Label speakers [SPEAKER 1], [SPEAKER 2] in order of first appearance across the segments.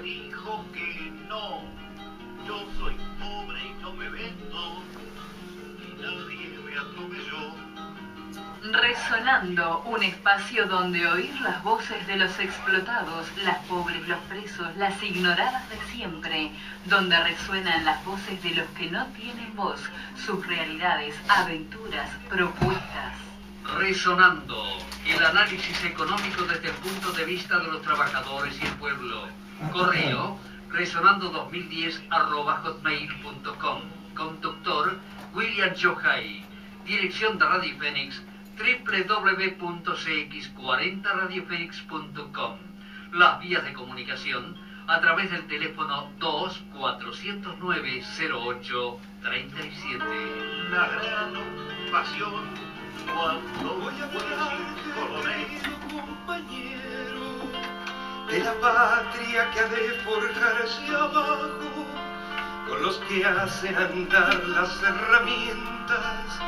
[SPEAKER 1] dijo que no. Yo soy pobre y no me vendo, y nadie me atropelló.
[SPEAKER 2] Resonando, un espacio donde oír las voces de los explotados, las pobres, los presos, las ignoradas de siempre, donde resuenan las voces de los que no tienen voz, sus realidades, aventuras, propuestas.
[SPEAKER 3] Resonando, el análisis económico desde el punto de vista de los trabajadores y el pueblo. Correo, resonando2010@hotmail.com. Conductor, William Johai. Dirección de Radio Fénix, www.cx40radiofenix.com. Las vías de comunicación a través del teléfono 2-409-08-37.
[SPEAKER 1] La gran pasión cuando
[SPEAKER 4] Voy a
[SPEAKER 1] fue sin coronel.
[SPEAKER 4] compañero de la patria que ha de forjarse abajo, con los que hacen andar las herramientas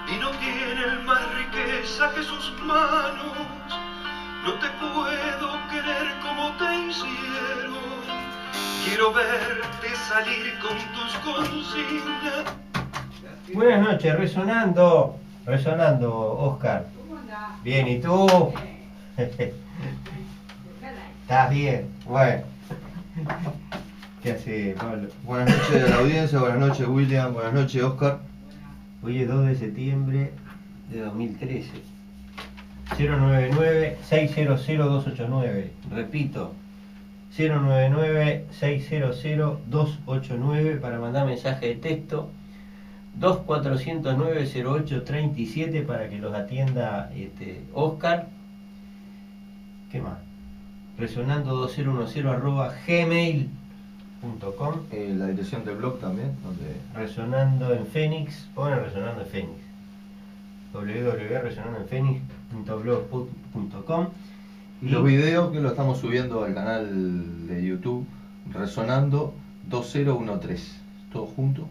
[SPEAKER 4] y no tienen más riqueza que sus manos. No te puedo querer como te hicieron, quiero verte salir con tus consignas.
[SPEAKER 5] Buenas noches, resonando, Oscar.
[SPEAKER 6] ¿Cómo andás?
[SPEAKER 5] Bien, ¿y tú? ¿Estás bien? Bueno. ¿Qué hace, Pablo?
[SPEAKER 7] Buenas noches a la audiencia, buenas noches William, buenas noches Oscar.
[SPEAKER 5] Hoy es 2 de septiembre de 2013. 099-600-289. Repito, 099-600-289 para mandar mensaje de texto. 2409-0837 para que los atienda Oscar. ¿Qué más? Resonando2010@gmail.com.
[SPEAKER 7] La dirección del blog también, donde...
[SPEAKER 5] Resonando en Fénix, ponen Resonando en Fénix, www.resonandoenfénix.blogspot.com.
[SPEAKER 7] Y los videos que lo estamos subiendo al canal de YouTube Resonando 2013, todo junto,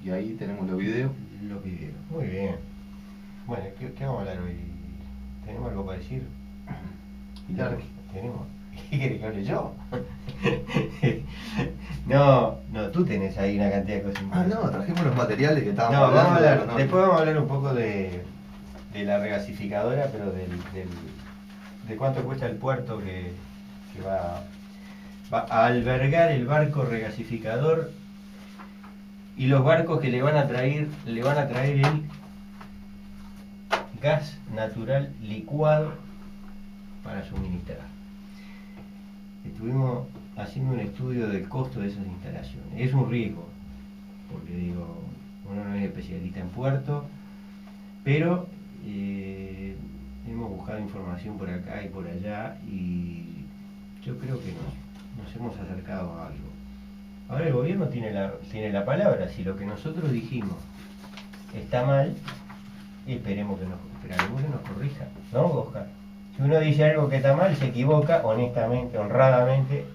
[SPEAKER 7] y ahí tenemos los videos.
[SPEAKER 5] Muy bien. Bueno, ¿qué vamos a hablar hoy? ¿Tenemos algo para decir?
[SPEAKER 7] Claro.
[SPEAKER 5] ¿Tenemos? ¿Qué querés que hable yo? No, tú tenés ahí una cantidad de cosas.
[SPEAKER 7] No, trajimos los materiales que estábamos
[SPEAKER 5] No,
[SPEAKER 7] hablando.
[SPEAKER 5] vamos a hablar,
[SPEAKER 7] ¿no?
[SPEAKER 5] después vamos a hablar un poco de la regasificadora, pero de cuánto cuesta el puerto que va a albergar el barco regasificador y los barcos que le van a traer el gas natural licuado para suministrar. Estuvimos haciendo un estudio del costo de esas instalaciones. Es un riesgo, porque digo, uno no es especialista en puerto, pero hemos buscado información por acá y por allá y yo creo que nos hemos acercado a algo. Ahora el gobierno tiene la palabra. Si lo que nosotros dijimos está mal, esperemos que nos corrija, ¿no, Oscar? Si uno dice algo que está mal, se equivoca honestamente, honradamente,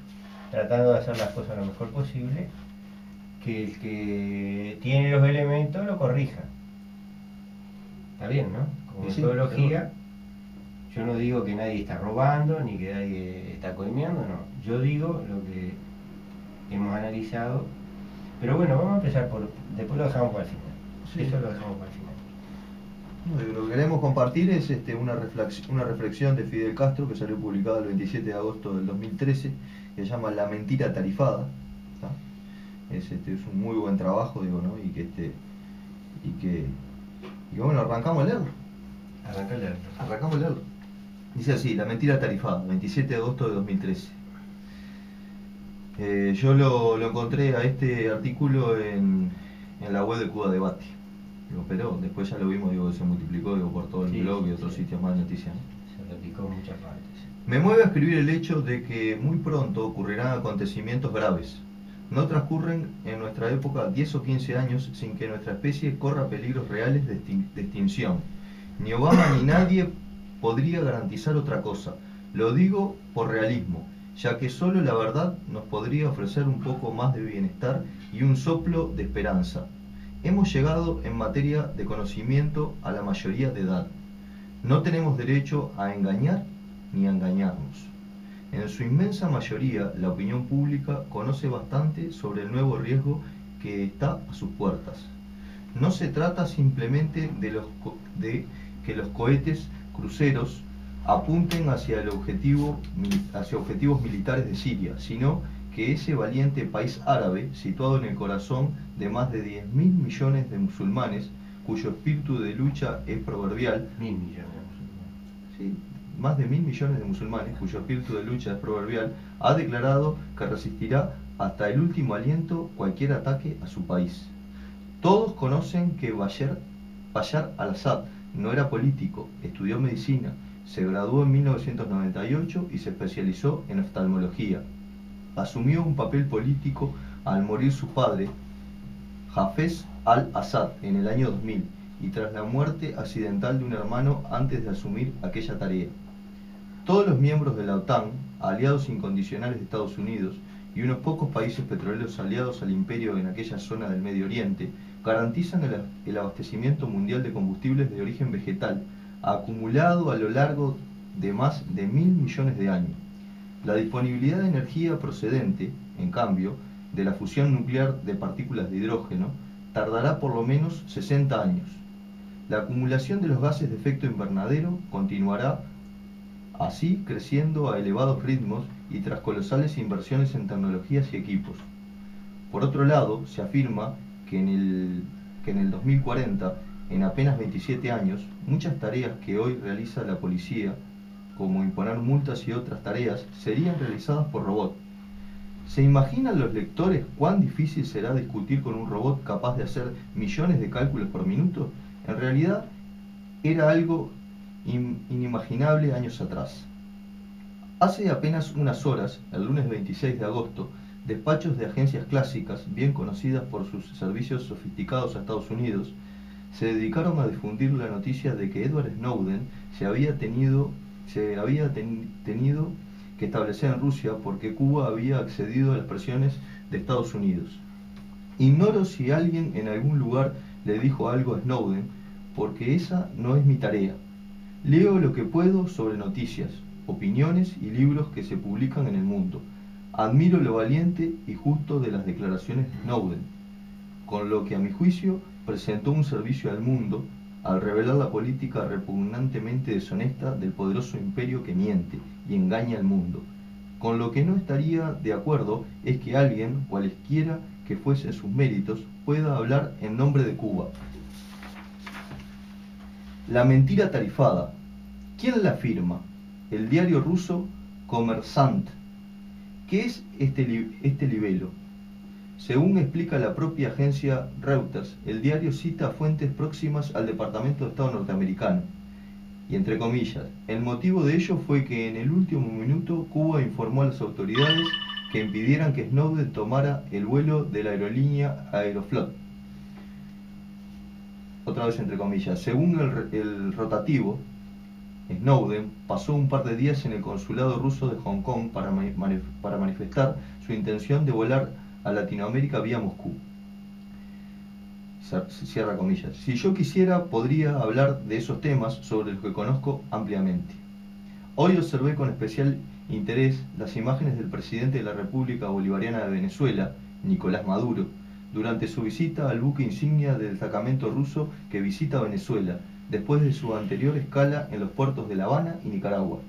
[SPEAKER 5] tratando de hacer las cosas lo mejor posible, que el que tiene los elementos lo corrija. Está bien, ¿no? Como
[SPEAKER 7] Sí,
[SPEAKER 5] metodología, yo no digo que nadie está robando, ni que nadie está coimeando, no. Yo digo lo que hemos analizado, pero bueno, vamos a empezar después lo dejamos para el final.
[SPEAKER 7] Sí.
[SPEAKER 5] Eso lo dejamos para el final.
[SPEAKER 7] Lo que queremos compartir es una reflexión de Fidel Castro que salió publicada el 27 de agosto del 2013, que se llama La mentira tarifada. ¿Tá? Es un muy buen trabajo, digo, ¿no? Y que bueno, arrancamos a leerlo. Arrancamos a leerlo. Dice así: La mentira tarifada, 27 de agosto de 2013. Yo lo encontré a este artículo en la web de Cuba Debate. Pero después ya lo vimos, se multiplicó por todo el blog y otros sitios más de noticias, ¿no?
[SPEAKER 5] Se replicó en muchas partes.
[SPEAKER 7] Me mueve a escribir el hecho de que muy pronto ocurrirán acontecimientos graves. No transcurren en nuestra época 10 o 15 años sin que nuestra especie corra peligros reales de extinción. Ni Obama ni nadie podría garantizar otra cosa. Lo digo por realismo, ya que solo la verdad nos podría ofrecer un poco más de bienestar y un soplo de esperanza. Hemos llegado en materia de conocimiento a la mayoría de edad. No tenemos derecho a engañar ni a engañarnos. En su inmensa mayoría, la opinión pública conoce bastante sobre el nuevo riesgo que está a sus puertas. No se trata simplemente de que los cohetes cruceros apunten hacia objetivos militares de Siria, sino que ese valiente país árabe, situado en el corazón de más de 10.000 millones de musulmanes, cuyo espíritu de lucha es proverbial,
[SPEAKER 5] 1.000 millones de musulmanes.
[SPEAKER 7] sí, más de 1.000 millones de musulmanes, cuyo espíritu de lucha es proverbial, ha declarado que resistirá hasta el último aliento cualquier ataque a su país. Todos conocen que Bashar al-Assad no era político, estudió medicina, se graduó en 1998 y se especializó en oftalmología. Asumió un papel político al morir su padre, Hafez al-Assad, en el año 2000, y tras la muerte accidental de un hermano antes de asumir aquella tarea. Todos los miembros de la OTAN, aliados incondicionales de Estados Unidos, y unos pocos países petroleros aliados al imperio en aquella zona del Medio Oriente, garantizan el abastecimiento mundial de combustibles de origen vegetal, acumulado a lo largo de más de 1.000 millones de años. La disponibilidad de energía procedente, en cambio, de la fusión nuclear de partículas de hidrógeno, tardará por lo menos 60 años. La acumulación de los gases de efecto invernadero continuará así creciendo a elevados ritmos y tras colosales inversiones en tecnologías y equipos. Por otro lado, se afirma que en el 2040, en apenas 27 años, muchas tareas que hoy realiza la policía, como imponer multas y otras tareas, serían realizadas por robots. ¿Se imaginan los lectores cuán difícil será discutir con un robot capaz de hacer millones de cálculos por minuto? En realidad, era algo inimaginable años atrás. Hace apenas unas horas, el lunes 26 de agosto, despachos de agencias clásicas, bien conocidas por sus servicios sofisticados a Estados Unidos, se dedicaron a difundir la noticia de que Edward Snowden se había tenido que establecer en Rusia porque Cuba había accedido a las presiones de Estados Unidos. Ignoro si alguien en algún lugar le dijo algo a Snowden, porque esa no es mi tarea. Leo lo que puedo sobre noticias, opiniones y libros que se publican en el mundo. Admiro lo valiente y justo de las declaraciones de Snowden, con lo que a mi juicio presentó un servicio al mundo al revelar la política repugnantemente deshonesta del poderoso imperio que miente y engaña al mundo. Con lo que no estaría de acuerdo es que alguien, cualesquiera que fuesen sus méritos, pueda hablar en nombre de Cuba. La mentira tarifada. ¿Quién la firma? El diario ruso Kommersant. ¿Qué es este libelo? Según explica la propia agencia Reuters, el diario cita fuentes próximas al Departamento de Estado norteamericano. Y entre comillas, el motivo de ello fue que en el último minuto Cuba informó a las autoridades que impidieran que Snowden tomara el vuelo de la aerolínea Aeroflot. Otra vez entre comillas, según el rotativo, Snowden pasó un par de días en el consulado ruso de Hong Kong para manifestar su intención de volar a Latinoamérica vía Moscú. Cierra comillas. Si yo quisiera, podría hablar de esos temas sobre los que conozco ampliamente. Hoy observé con especial interés las imágenes del presidente de la República Bolivariana de Venezuela, Nicolás Maduro, durante su visita al buque insignia del destacamento ruso que visita Venezuela, después de su anterior escala en los puertos de La Habana y Nicaragua.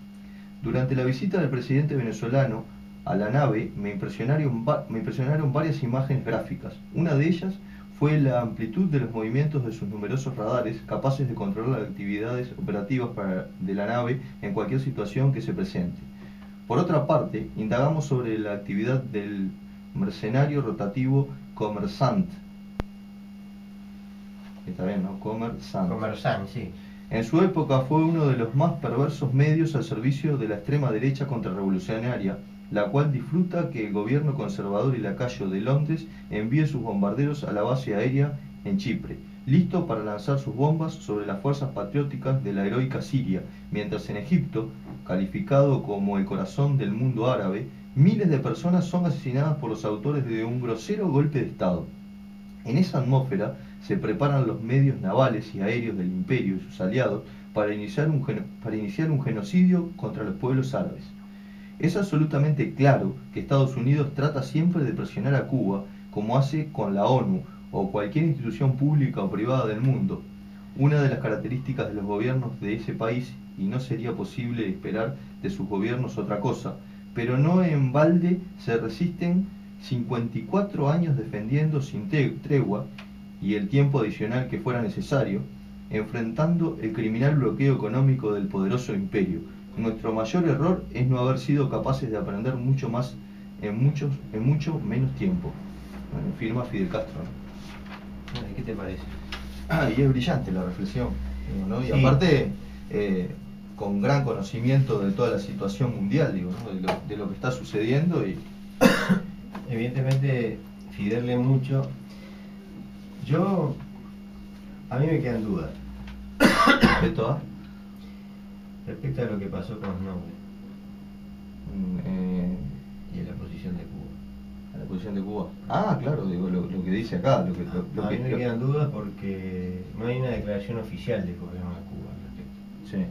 [SPEAKER 7] Durante la visita del presidente venezolano a la nave me impresionaron varias imágenes gráficas. Una de ellas fue la amplitud de los movimientos de sus numerosos radares, capaces de controlar las actividades operativas de la nave en cualquier situación que se presente. Por otra parte, indagamos sobre la actividad del mercenario rotativo Kommersant. Está bien, ¿no?
[SPEAKER 5] Kommersant, sí.
[SPEAKER 7] En su época fue uno de los más perversos medios al servicio de la extrema derecha contrarrevolucionaria, la cual disfruta que el gobierno conservador y lacayo de Londres envíe sus bombarderos a la base aérea en Chipre, listo para lanzar sus bombas sobre las fuerzas patrióticas de la heroica Siria, mientras en Egipto, calificado como el corazón del mundo árabe, miles de personas son asesinadas por los autores de un grosero golpe de Estado. En esa atmósfera se preparan los medios navales y aéreos del imperio y sus aliados para iniciar un genocidio contra los pueblos árabes. Es absolutamente claro que Estados Unidos trata siempre de presionar a Cuba, como hace con la ONU o cualquier institución pública o privada del mundo. Una de las características de los gobiernos de ese país, y no sería posible esperar de sus gobiernos otra cosa, pero no en balde se resisten 54 años defendiendo sin tregua, y el tiempo adicional que fuera necesario, enfrentando el criminal bloqueo económico del poderoso imperio. Nuestro mayor error es no haber sido capaces de aprender mucho más en mucho menos tiempo. Bueno, firma Fidel Castro, ¿no?
[SPEAKER 5] ¿Qué te parece?
[SPEAKER 7] Y es brillante la reflexión, ¿no? Y
[SPEAKER 5] Sí.
[SPEAKER 7] aparte, con gran conocimiento de toda la situación mundial, digo, ¿no? de lo que está sucediendo. Y
[SPEAKER 5] Evidentemente, Fidel lee mucho. A mí me quedan dudas respecto a lo que pasó con Snowden y a la posición de Cuba.
[SPEAKER 7] a la posición de Cuba. Ah, claro, digo, lo que dice acá,
[SPEAKER 5] A mí me quedan dudas porque no hay una declaración oficial del gobierno de Cuba al respecto.
[SPEAKER 7] Sí.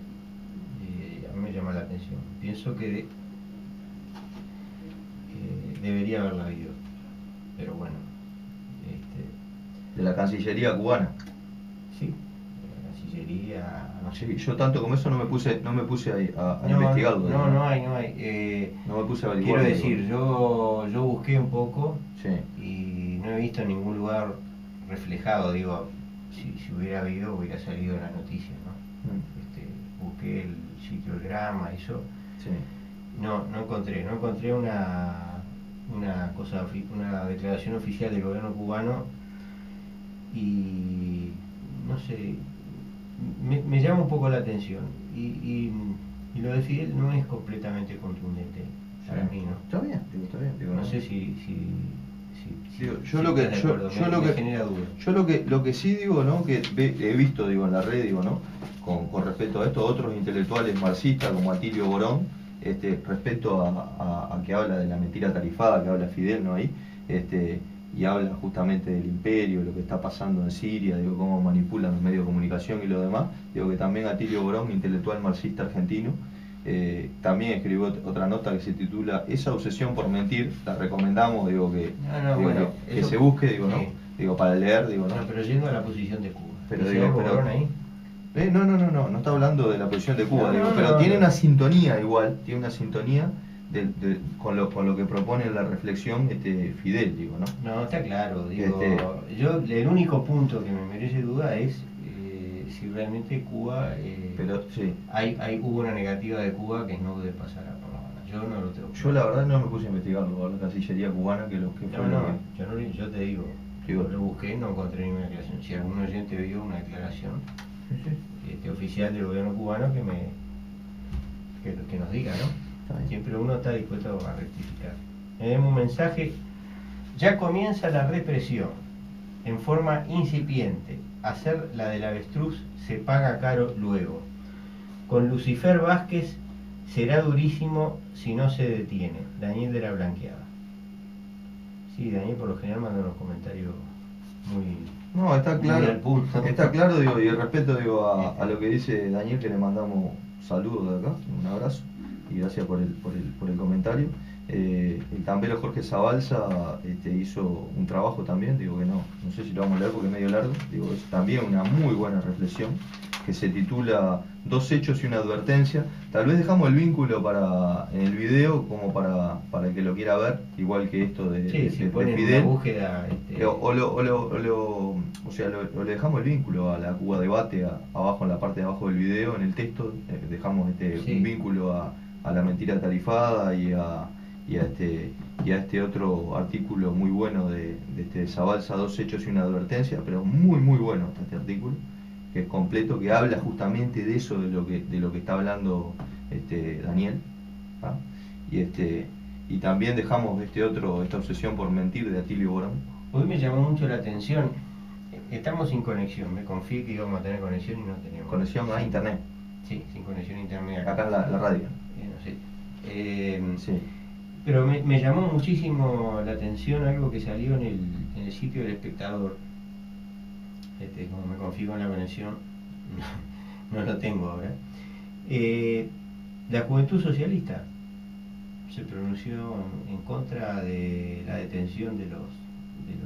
[SPEAKER 5] A mí me llama la atención. Pienso que debería haberla habido, pero bueno,
[SPEAKER 7] De la Cancillería cubana.
[SPEAKER 5] sí, la Cancillería, no sé.
[SPEAKER 7] Sí, yo tanto como eso no me puse a
[SPEAKER 5] No,
[SPEAKER 7] investigarlo.
[SPEAKER 5] no hay.
[SPEAKER 7] No me puse a
[SPEAKER 5] Quiero
[SPEAKER 7] averiguarlo.
[SPEAKER 5] decir, yo busqué un poco
[SPEAKER 7] Sí.
[SPEAKER 5] y no he visto en ningún lugar reflejado, digo, si hubiera habido hubiera salido en la noticia, ¿no? Busqué el sitio del Grama, eso,
[SPEAKER 7] Sí.
[SPEAKER 5] no encontré una declaración oficial del gobierno cubano y no sé, me llama un poco la atención y lo de Fidel no es completamente contundente para mí, ¿no?
[SPEAKER 7] Está bien, digo,
[SPEAKER 5] No sé si
[SPEAKER 7] Digo,
[SPEAKER 5] si
[SPEAKER 7] yo lo que
[SPEAKER 5] estás de acuerdo, me genera duda.
[SPEAKER 7] yo lo que sí digo, ¿no? Que he visto, digo, en la red, digo, ¿no? Con respecto a esto, otros intelectuales marxistas como Atilio Borón, respecto a que habla de la mentira tarifada, que habla Fidel, ¿no? Ahí, y habla justamente del imperio, lo que está pasando en Siria, digo, cómo manipulan los medios de comunicación y lo demás. Digo que también Atilio Borón, intelectual marxista argentino, también escribió otra nota que se titula Esa obsesión por mentir. La recomendamos, digo, que,
[SPEAKER 5] bueno,
[SPEAKER 7] que
[SPEAKER 5] eso,
[SPEAKER 7] se busque, digo, ¿no?
[SPEAKER 5] sí.
[SPEAKER 7] Digo, para leer, digo, ¿no?
[SPEAKER 5] Bueno, pero yendo a la posición de Cuba.
[SPEAKER 7] Pero
[SPEAKER 5] ¿Dice
[SPEAKER 7] digo,
[SPEAKER 5] algo
[SPEAKER 7] pero-
[SPEAKER 5] Borón ahí?
[SPEAKER 7] No está hablando de la posición de Cuba,
[SPEAKER 5] No,
[SPEAKER 7] digo,
[SPEAKER 5] no,
[SPEAKER 7] pero
[SPEAKER 5] no,
[SPEAKER 7] tiene
[SPEAKER 5] no.
[SPEAKER 7] una sintonía igual, tiene una sintonía con lo que propone la reflexión Fidel, digo, ¿no?
[SPEAKER 5] No, está claro, digo, yo el único punto que me merece duda es si realmente Cuba,
[SPEAKER 7] Pero sí,
[SPEAKER 5] hubo una negativa de Cuba que no debe pasar a por La Habana. Yo no lo tengo.
[SPEAKER 7] yo la verdad no me puse a investigarlo, a la Cancillería cubana, que fue lo que...
[SPEAKER 5] yo te digo,
[SPEAKER 7] Digo.
[SPEAKER 5] lo busqué, no encontré ninguna declaración. Si algún oyente vio una declaración oficial del gobierno cubano que nos diga, ¿no?
[SPEAKER 7] Está bien.
[SPEAKER 5] Siempre uno está dispuesto a rectificar. Tenemos un mensaje: ya comienza la represión en forma incipiente. Hacer la del avestruz se paga caro luego. Con Lucifer Vázquez será durísimo si no se detiene. Daniel de la Blanqueada. Sí, Daniel por lo general manda unos comentarios muy...
[SPEAKER 7] No, está
[SPEAKER 5] muy
[SPEAKER 7] claro,
[SPEAKER 5] al punto.
[SPEAKER 7] está claro, digo, y respeto, digo, a lo que dice Daniel, que le mandamos saludos de acá, un abrazo, y gracias por el comentario. El tambero Jorge Zabalza hizo un trabajo también, digo que no sé si lo vamos a leer porque es medio largo, digo, es también una muy buena reflexión, que se titula Dos hechos y una advertencia. Tal vez dejamos el vínculo en el video como para el que lo quiera ver, igual que esto de
[SPEAKER 5] si ponen
[SPEAKER 7] Fidel.
[SPEAKER 5] una búsqueda...
[SPEAKER 7] O le dejamos el vínculo a la Cuba Debate abajo, en la parte de abajo del video, en el texto, dejamos
[SPEAKER 5] Sí.
[SPEAKER 7] un vínculo a la mentira tarifada y a este otro artículo muy bueno de Zabalza, Dos hechos y una advertencia, pero muy muy bueno este artículo, que es completo, que habla justamente de eso, de lo que está hablando Daniel, ¿ah? Y también dejamos esta obsesión por mentir de Atilio Borón.
[SPEAKER 5] Hoy me llamó mucho la atención, estamos sin conexión, me confié que íbamos a tener conexión y no tenemos.
[SPEAKER 7] Conexión a internet,
[SPEAKER 5] Sí, sin conexión a internet.
[SPEAKER 7] acá en la radio.
[SPEAKER 5] No sé.
[SPEAKER 7] Sí.
[SPEAKER 5] Pero me llamó muchísimo la atención algo que salió en el sitio del Espectador. Como me confío en la conexión, no lo tengo ahora. La Juventud Socialista se pronunció en contra de la detención de los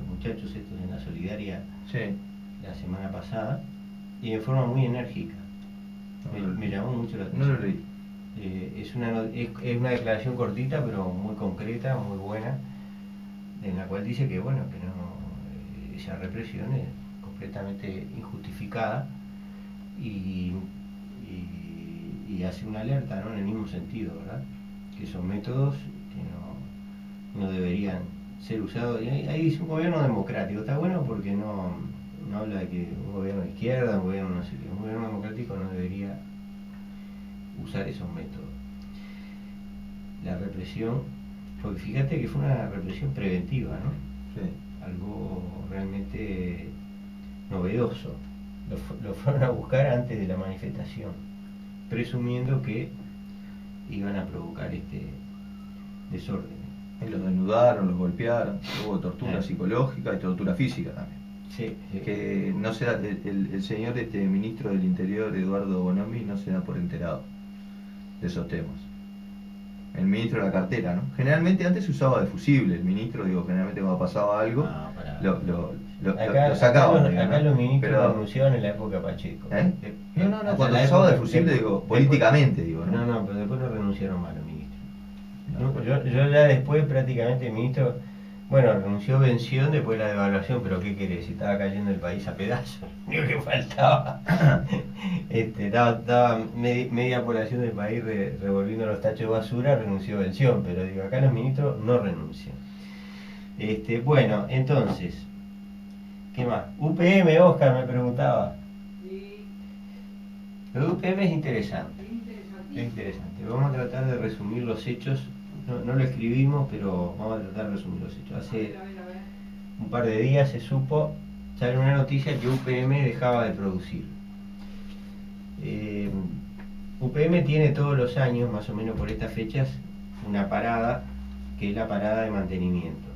[SPEAKER 5] muchachos estos en la Solidaria
[SPEAKER 7] Sí.
[SPEAKER 5] la semana pasada, y en forma muy enérgica. Me llamó mucho la atención.
[SPEAKER 7] No lo leí.
[SPEAKER 5] Es una declaración cortita pero muy concreta, muy buena, en la cual dice que bueno, que no, esa represión es completamente injustificada y hace una alerta, ¿no?, en el mismo sentido, ¿verdad? Que son métodos que no deberían ser usados. Y ahí dice un gobierno democrático, está bueno porque no habla de que un gobierno de izquierda, un gobierno no sé qué, un gobierno democrático no debería usar esos métodos. La represión, porque fíjate que fue una represión preventiva, ¿no?
[SPEAKER 7] Sí.
[SPEAKER 5] Algo realmente novedoso. Lo fueron a buscar antes de la manifestación, presumiendo que iban a provocar este desorden.
[SPEAKER 7] Y los desnudaron, los golpearon, hubo tortura
[SPEAKER 5] Sí.
[SPEAKER 7] psicológica y tortura física también.
[SPEAKER 5] Sí, sí.
[SPEAKER 7] Que no se da, el señor ministro del Interior, Eduardo Bonomi, no se da por enterado de esos temas. El ministro de la cartera, ¿no? Generalmente antes se usaba de fusible, el ministro, digo, generalmente cuando pasaba algo,
[SPEAKER 5] No, pará.
[SPEAKER 7] lo sacaban.
[SPEAKER 5] Acá los ministros
[SPEAKER 7] pero,
[SPEAKER 5] renunciaban en la época Pacheco.
[SPEAKER 7] ¿eh? No,
[SPEAKER 5] Hasta
[SPEAKER 7] cuando
[SPEAKER 5] la
[SPEAKER 7] se usaba de
[SPEAKER 5] época-
[SPEAKER 7] fusible, digo,
[SPEAKER 5] después-
[SPEAKER 7] políticamente, digo, ¿no?
[SPEAKER 5] No, pero después no renunciaron más los ministros.
[SPEAKER 7] No,
[SPEAKER 5] No, yo ya después prácticamente el ministro, bueno, renunció, venció después de la devaluación, pero ¿qué querés? Si estaba cayendo el país a pedazos, lo único que faltaba. Estaba media población del país revolviendo los tachos de basura, renunció, venció, pero digo, acá los ministros no renuncian. Bueno, entonces, ¿qué más? UPM, Oscar me preguntaba. Lo de UPM es interesante. Es interesante. Vamos a tratar de resumir los hechos. No lo escribimos, pero vamos a tratar de resumir los hechos. Hace un par de días se supo, sale una noticia que UPM dejaba de producir. UPM tiene todos los años, más o menos por estas fechas, una parada, que es la parada de mantenimiento.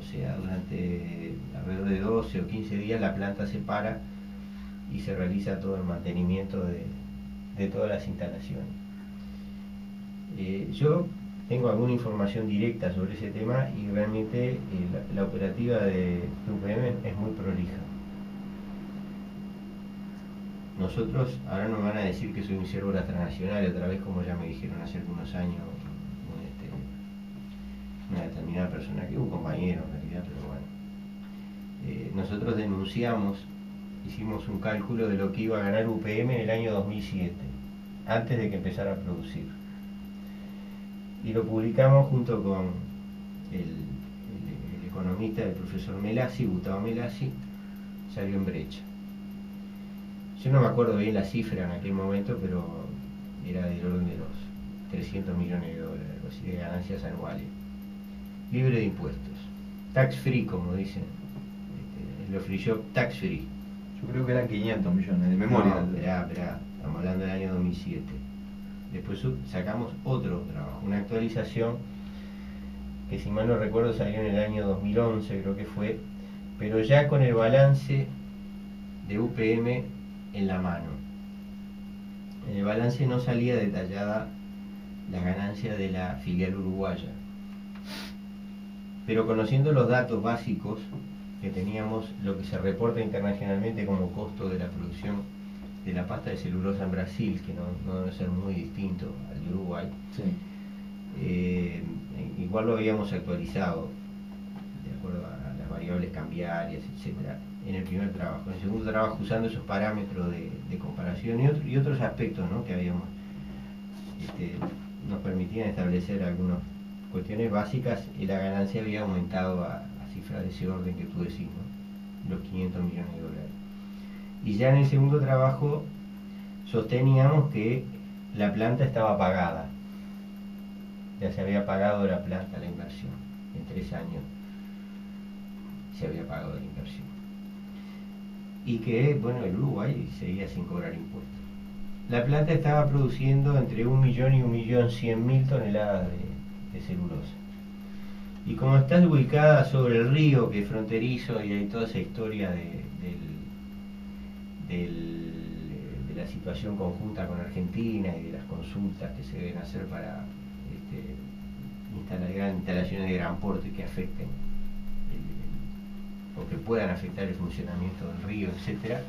[SPEAKER 5] O sea, durante alrededor de 12 o 15 días la planta se para y se realiza todo el mantenimiento de todas las instalaciones. Yo tengo alguna información directa sobre ese tema y realmente la operativa de UPM es muy prolija. Nosotros, ahora nos van a decir que soy un siervo de la transnacional, otra vez como ya me dijeron hace algunos años una determinada persona, que un compañero en realidad, pero bueno. Nosotros denunciamos, hicimos un cálculo de lo que iba a ganar UPM en el año 2007, antes de que empezara a producir. Y lo publicamos junto con el economista, el profesor Melassi, Gustavo Melassi, salió en Brecha. Yo no me acuerdo bien la cifra en aquel momento, pero era del orden de los 300 millones de dólares, algo así, de ganancias anuales. Libre de impuestos. Tax free, como dicen. El free shop tax free.
[SPEAKER 7] Yo creo que eran 500 millones de memoria.
[SPEAKER 5] No, esperá, estamos hablando del año 2007. Después sacamos otro trabajo, una actualización que, si mal no recuerdo, salió en el año 2011, creo que fue, pero ya con el balance de UPM en la mano. En el balance no salía detallada las ganancias de la filial uruguaya, pero conociendo los datos básicos que teníamos, lo que se reporta internacionalmente como costo de la producción de la pasta de celulosa en Brasil, que no debe ser muy distinto al de Uruguay,
[SPEAKER 7] Sí.
[SPEAKER 5] Igual lo habíamos actualizado de acuerdo a las variables cambiarias, etcétera, en el primer trabajo. En el segundo trabajo, usando esos parámetros de comparación y otros aspectos, ¿no?, que habíamos nos permitían establecer algunas cuestiones básicas, y la ganancia había aumentado a cifras de ese orden que tú decís, ¿no?, los 500 millones de dólares. Y ya en el segundo trabajo sosteníamos que la planta estaba pagada. Ya se había pagado la planta, la inversión. En 3 años se había pagado la inversión. Y que, bueno, el Uruguay seguía sin cobrar impuestos. La planta estaba produciendo entre 1 millón y 1.100.000 toneladas de celulosa. Y como está ubicada sobre el río, que es fronterizo, y hay toda esa historia de la situación conjunta con Argentina y de las consultas que se deben hacer para instalaciones de gran porte que afecten o que puedan afectar el funcionamiento del río, etcétera.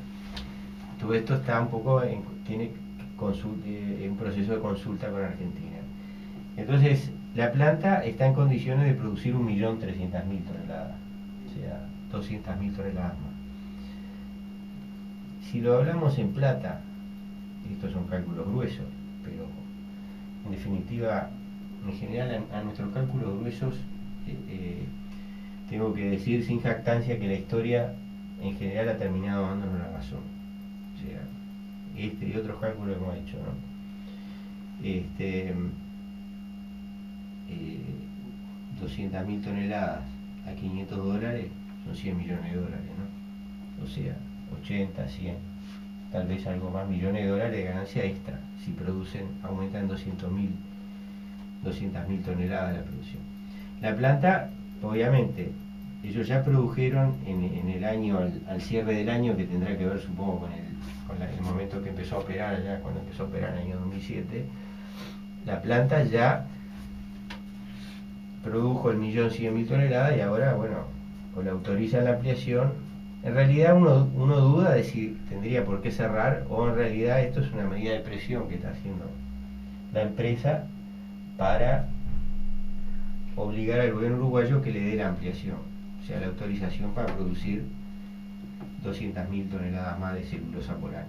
[SPEAKER 5] Todo esto está un poco tiene un proceso de consulta con Argentina. Entonces, la planta está en condiciones de producir 1.300.000 toneladas, o sea, 200.000 toneladas más. Si lo hablamos en plata, estos son cálculos gruesos, pero en definitiva, en general, a nuestros cálculos gruesos, tengo que decir sin jactancia que la historia en general ha terminado dándonos la razón. O sea, este y otros cálculos que hemos hecho, ¿no? 200.000 toneladas a $500 son 100 millones de dólares, ¿no? O sea, 80, 100, tal vez algo más millones de dólares de ganancia extra si aumentan 200.000 toneladas de la producción. La planta, obviamente, ellos ya produjeron en el año, al cierre del año, que tendrá que ver, supongo, con el momento que empezó a operar allá, cuando empezó a operar en el año 2007, la planta ya produjo 1.100.000 toneladas y ahora, bueno, con la autorizan la ampliación. En realidad uno duda de si tendría por qué cerrar, o en realidad esto es una medida de presión que está haciendo la empresa para obligar al gobierno uruguayo que le dé la ampliación, o sea, la autorización para producir 200.000 toneladas más de celulosa por año.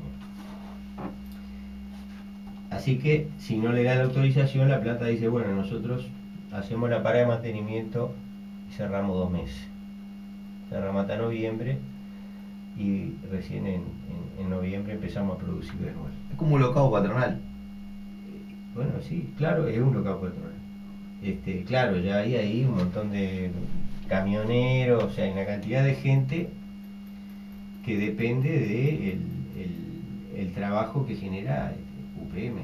[SPEAKER 5] Así que si no le dan la autorización, la planta dice, bueno, nosotros hacemos la parada de mantenimiento y cerramos 2 meses. Cerramos hasta noviembre y recién en noviembre empezamos a producir de nuevo.
[SPEAKER 7] Es como un locao patronal.
[SPEAKER 5] Bueno, sí, claro, es un locao patronal. Claro, ya hay ahí un montón de camioneros, o sea, hay una cantidad de gente que depende de el trabajo que genera UPM.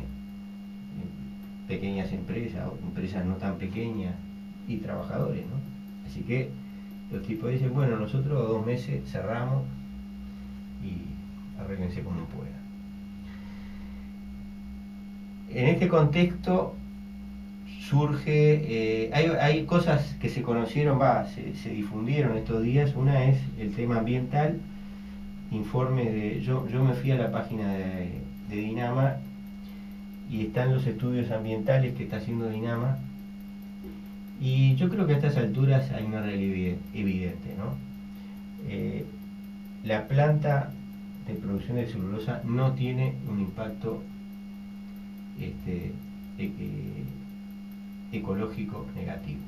[SPEAKER 5] Pequeñas empresas, empresas no tan pequeñas y trabajadores, ¿no? Así que los tipos dicen, bueno, nosotros 2 meses cerramos y arréglense como puedan. En este contexto surge, hay cosas que se conocieron, se difundieron estos días. Una es el tema ambiental, informe de, yo me fui a la página de Dinama y están los estudios ambientales que está haciendo Dinama, y yo creo que a estas alturas hay una realidad evidente, ¿no? La planta de producción de celulosa no tiene un impacto ecológico negativo.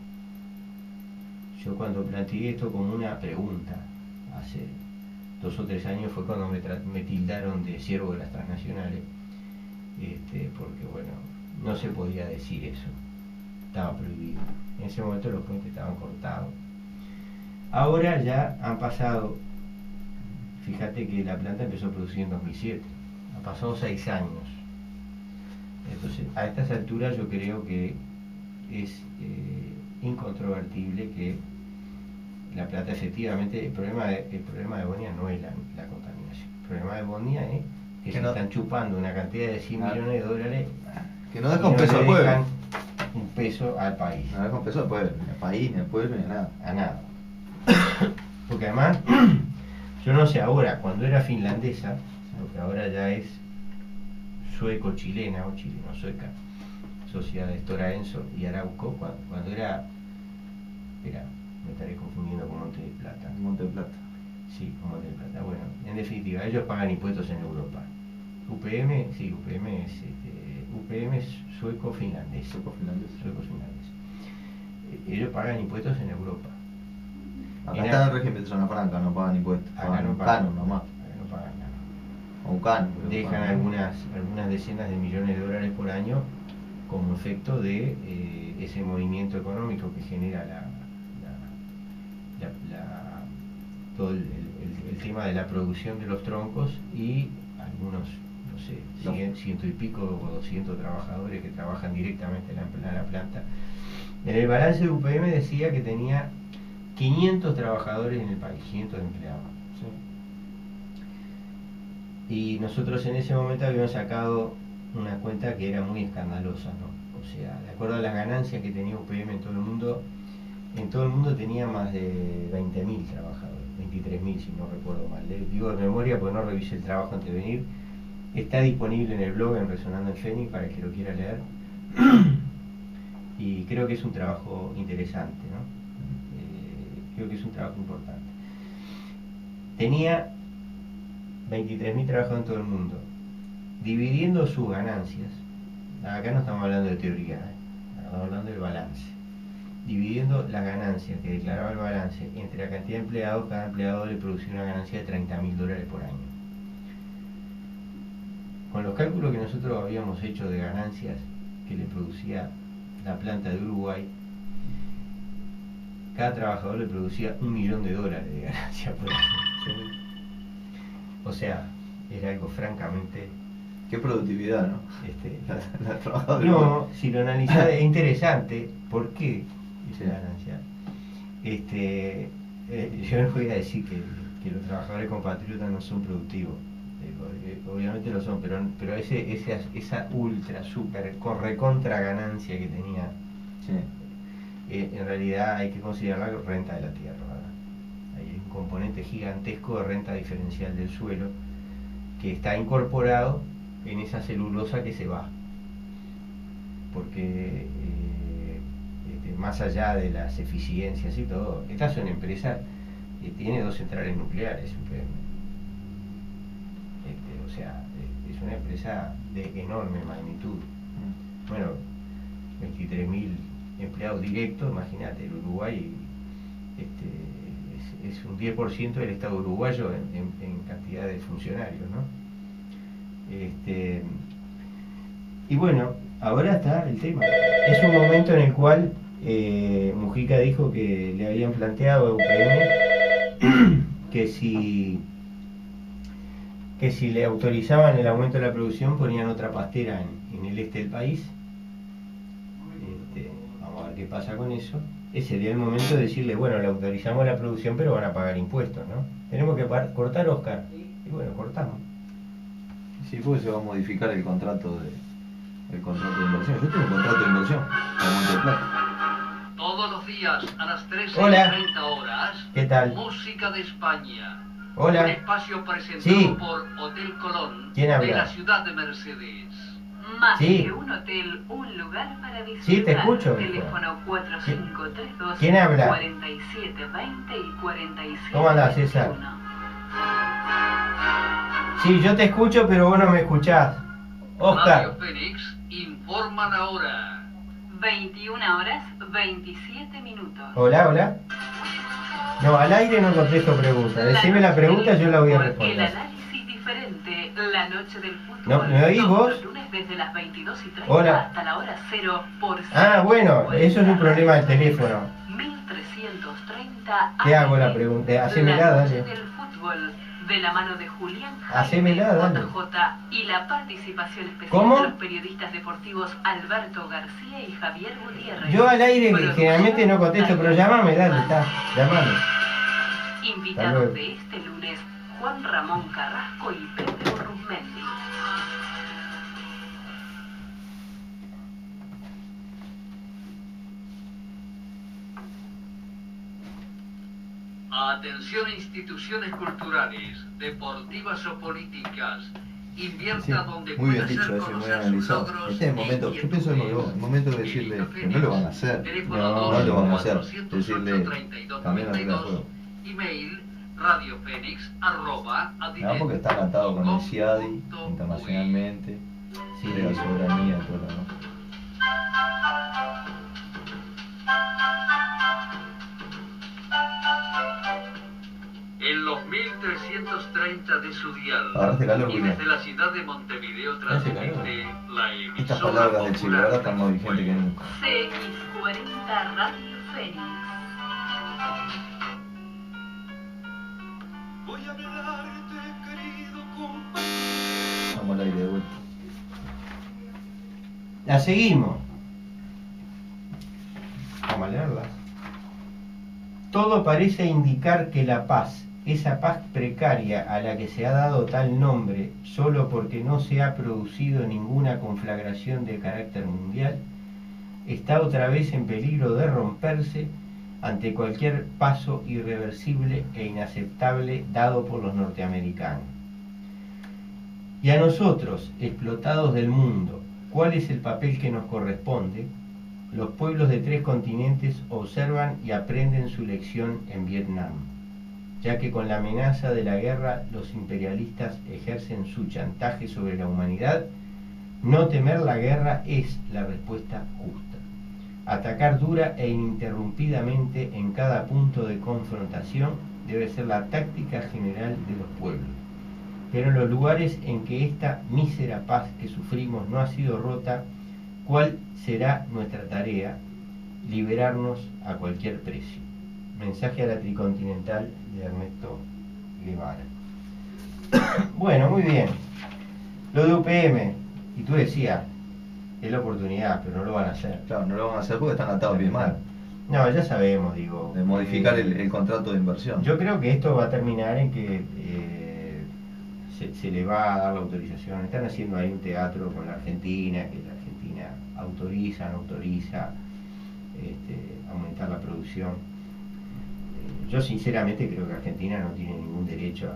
[SPEAKER 5] Yo cuando planteé esto como una pregunta hace 2 o 3 años fue cuando me tildaron de siervo de las transnacionales, porque bueno, no se podía decir eso, estaba prohibido. En ese momento los puentes estaban cortados. Ahora ya han pasado, fíjate que la planta empezó a producir en 2007, ha pasado 6 años. Entonces, a estas alturas yo creo que es incontrovertible que la planta, efectivamente, el problema de Bonia no es la contaminación. El problema de Bonia es que se están chupando una cantidad de 100 millones de dólares
[SPEAKER 7] que no deja un peso al pueblo.
[SPEAKER 5] Un peso al país.
[SPEAKER 7] No deja un peso al pueblo, ni al país, ni al pueblo, ni a nada.
[SPEAKER 5] A nada. Porque además, yo no sé ahora, cuando era finlandesa, lo que ahora ya es sueco-chilena o chileno-sueca, sociedad de Stora Enso y Arauco, cuando era, me estaré confundiendo con Monte de Plata.
[SPEAKER 7] Monte de Plata.
[SPEAKER 5] Sí, con Monte de Plata. Bueno, en definitiva, ellos pagan impuestos en Europa. UPM, sí, UPM es sueco-finlandés. Sueco-finlandés. Ellos pagan impuestos en Europa.
[SPEAKER 7] Acá está el régimen de zona franca, no pagan impuestos.
[SPEAKER 5] Acá no
[SPEAKER 7] pagan
[SPEAKER 5] pagan,
[SPEAKER 7] nomás.
[SPEAKER 5] no pagan nada.
[SPEAKER 7] O un cano.
[SPEAKER 5] Dejan algunas decenas de millones de dólares por año como efecto de ese movimiento económico que genera todo el tema de la producción de los troncos y algunos, no sé, 100 y pico o 200 trabajadores que trabajan directamente en la planta. En el balance de UPM decía que tenía 500 trabajadores en el país, 500 empleados. ¿Sí? Y nosotros en ese momento habíamos sacado una cuenta que era muy escandalosa, ¿no? O sea, de acuerdo a las ganancias que tenía UPM en todo el mundo, en todo el mundo tenía más de 20.000 trabajadores, 23.000 si no recuerdo mal. Digo de memoria porque no revisé el trabajo antes de venir. Está disponible en el blog en Resonando en Fénix para el que lo quiera leer. Y creo que es un trabajo interesante, ¿no? Creo que es un trabajo importante. Tenía 23.000 trabajadores en todo el mundo. Dividiendo sus ganancias, acá no estamos hablando de teoría, estamos hablando del balance. Dividiendo las ganancias que declaraba el balance entre la cantidad de empleados, cada empleado le producía una ganancia de $30.000 por año. Con los cálculos que nosotros habíamos hecho de ganancias que le producía la planta de Uruguay, cada trabajador le producía $1 millón de ganancia por año. O sea, era algo francamente...
[SPEAKER 7] Qué productividad, ¿no? La trabajadora.
[SPEAKER 5] No, si lo analizás es interesante. ¿Por qué esa ganancia? Yo no voy a decir que los trabajadores compatriotas no son productivos. Obviamente lo son, pero esa ultra, super, recontra ganancia que tenía, en realidad hay que considerarla renta de la tierra, ¿verdad? Hay un componente gigantesco de renta diferencial del suelo que está incorporado en esa celulosa que se va, porque más allá de las eficiencias y todo, esta es una empresa que tiene 2 centrales nucleares, o sea, es una empresa de enorme magnitud. Bueno, 23.000 empleados directos, imagínate, el Uruguay es un 10% del Estado uruguayo en cantidad de funcionarios, ¿no? Y bueno, ahora está el tema. Es un momento en el cual Mujica dijo que le habían planteado a UPM que si le autorizaban el aumento de la producción ponían otra pastera en el este del país. Vamos a ver qué pasa con eso. Ese sería el momento de decirle, bueno, le autorizamos la producción pero van a pagar impuestos, ¿no? Tenemos que cortar, Oscar. Y bueno, cortamos.
[SPEAKER 7] Sí, porque se va a modificar el contrato de inversión. Yo tengo un contrato de inversión para Monte del Plata.
[SPEAKER 3] Todos los días a las 13:30
[SPEAKER 5] Hola.
[SPEAKER 3] horas.
[SPEAKER 5] ¿Qué tal?
[SPEAKER 3] Música de España.
[SPEAKER 5] Hola.
[SPEAKER 3] Un espacio presentado
[SPEAKER 5] Sí.
[SPEAKER 3] por Hotel Colón
[SPEAKER 5] ¿Quién
[SPEAKER 3] de
[SPEAKER 5] habla?
[SPEAKER 3] la ciudad de Mercedes.
[SPEAKER 2] Más
[SPEAKER 5] Sí.
[SPEAKER 2] que un hotel, un lugar para disfrutar.
[SPEAKER 5] Sí, te escucho, hijo.
[SPEAKER 2] Teléfono 4532
[SPEAKER 5] ¿Quién habla?
[SPEAKER 2] 4720 y 47.
[SPEAKER 5] ¿Cómo andás, César? Sí, yo te escucho, pero vos no me escuchás. Oscar.
[SPEAKER 3] Radio Fénix informa la hora.
[SPEAKER 2] 21 horas 27 minutos.
[SPEAKER 5] Hola, hola. No, al aire no contesto preguntas. Decime la pregunta, yo la voy a
[SPEAKER 2] El
[SPEAKER 5] responder.
[SPEAKER 2] análisis diferente, la noche del fútbol.
[SPEAKER 5] No, ¿me oís
[SPEAKER 2] todos
[SPEAKER 5] vos?
[SPEAKER 2] los lunes desde las 22:30
[SPEAKER 5] Hola.
[SPEAKER 2] hasta la hora 0 por
[SPEAKER 5] Ah, bueno, eso es un problema del teléfono.
[SPEAKER 2] 1330.
[SPEAKER 5] Te hago la pregunta, hacémela,
[SPEAKER 2] La noche
[SPEAKER 5] dale.
[SPEAKER 2] del fútbol, de la mano de Julián
[SPEAKER 5] Hacémela, dale.
[SPEAKER 2] JJ y la participación especial
[SPEAKER 5] ¿Cómo?
[SPEAKER 2] de los periodistas deportivos Alberto García y Javier Gutiérrez.
[SPEAKER 5] Yo al aire
[SPEAKER 2] Producción,
[SPEAKER 5] generalmente no contesto, pero llamame, dale, está, llamame. Hasta
[SPEAKER 2] Invitados
[SPEAKER 5] luego.
[SPEAKER 2] de este lunes, Juan Ramón Carrasco y Pepe Urruzmendi.
[SPEAKER 3] Atención a instituciones culturales, deportivas o políticas. Invierta
[SPEAKER 7] Sí,
[SPEAKER 3] donde
[SPEAKER 7] muy bien
[SPEAKER 3] pueda
[SPEAKER 7] dicho
[SPEAKER 3] hacer
[SPEAKER 7] eso, muy
[SPEAKER 3] conocer sus
[SPEAKER 7] analizado.
[SPEAKER 3] logros
[SPEAKER 7] Este es el momento, yo pienso lo mismo, el momento de decirle que no lo van a hacer, no lo van a hacer, decirle cambiar la regla de juego.
[SPEAKER 3] Email radiofénix@adinet.com.uy.
[SPEAKER 7] No, porque está atado con el CIADI internacionalmente,
[SPEAKER 5] Sí,
[SPEAKER 7] de la soberanía y todo lo demás.
[SPEAKER 3] En los 1330 de su dial
[SPEAKER 7] Agarraste calor,
[SPEAKER 3] y
[SPEAKER 7] William.
[SPEAKER 3] desde la ciudad de Montevideo
[SPEAKER 5] Hace
[SPEAKER 3] transmite la emisora
[SPEAKER 7] Estas palabras del Che Guevara
[SPEAKER 3] popular
[SPEAKER 7] están más vigentes que nunca.
[SPEAKER 2] CX40 Radio Fénix.
[SPEAKER 4] Voy a hablarte, querido compañero.
[SPEAKER 7] Vamos al aire de vuelta.
[SPEAKER 5] La seguimos. Vamos a leerla. Todo parece indicar que la paz, esa paz precaria a la que se ha dado tal nombre solo porque no se ha producido ninguna conflagración de carácter mundial, está otra vez en peligro de romperse ante cualquier paso irreversible e inaceptable dado por los norteamericanos. Y a nosotros, explotados del mundo, ¿cuál es el papel que nos corresponde? Los pueblos de 3 continentes observan y aprenden su lección en Vietnam, ya que con la amenaza de la guerra los imperialistas ejercen su chantaje sobre la humanidad. No temer la guerra es la respuesta justa. Atacar dura e ininterrumpidamente en cada punto de confrontación debe ser la táctica general de los pueblos. Pero en los lugares en que esta mísera paz que sufrimos no ha sido rota, ¿cuál será nuestra tarea? Liberarnos a cualquier precio. Mensaje a la Tricontinental de Ernesto Guevara. Bueno, muy bien. Lo de UPM, y tú decías, es la oportunidad, pero no lo van a hacer.
[SPEAKER 7] Claro, no lo van a hacer porque están atados bien mal.
[SPEAKER 5] No, ya sabemos, digo.
[SPEAKER 7] De modificar el contrato de inversión.
[SPEAKER 5] Yo creo que esto va a terminar en que se le va a dar la autorización. Están haciendo ahí un teatro con la Argentina, que la Argentina autoriza, no autoriza aumentar la producción. Yo sinceramente creo que Argentina no tiene ningún derecho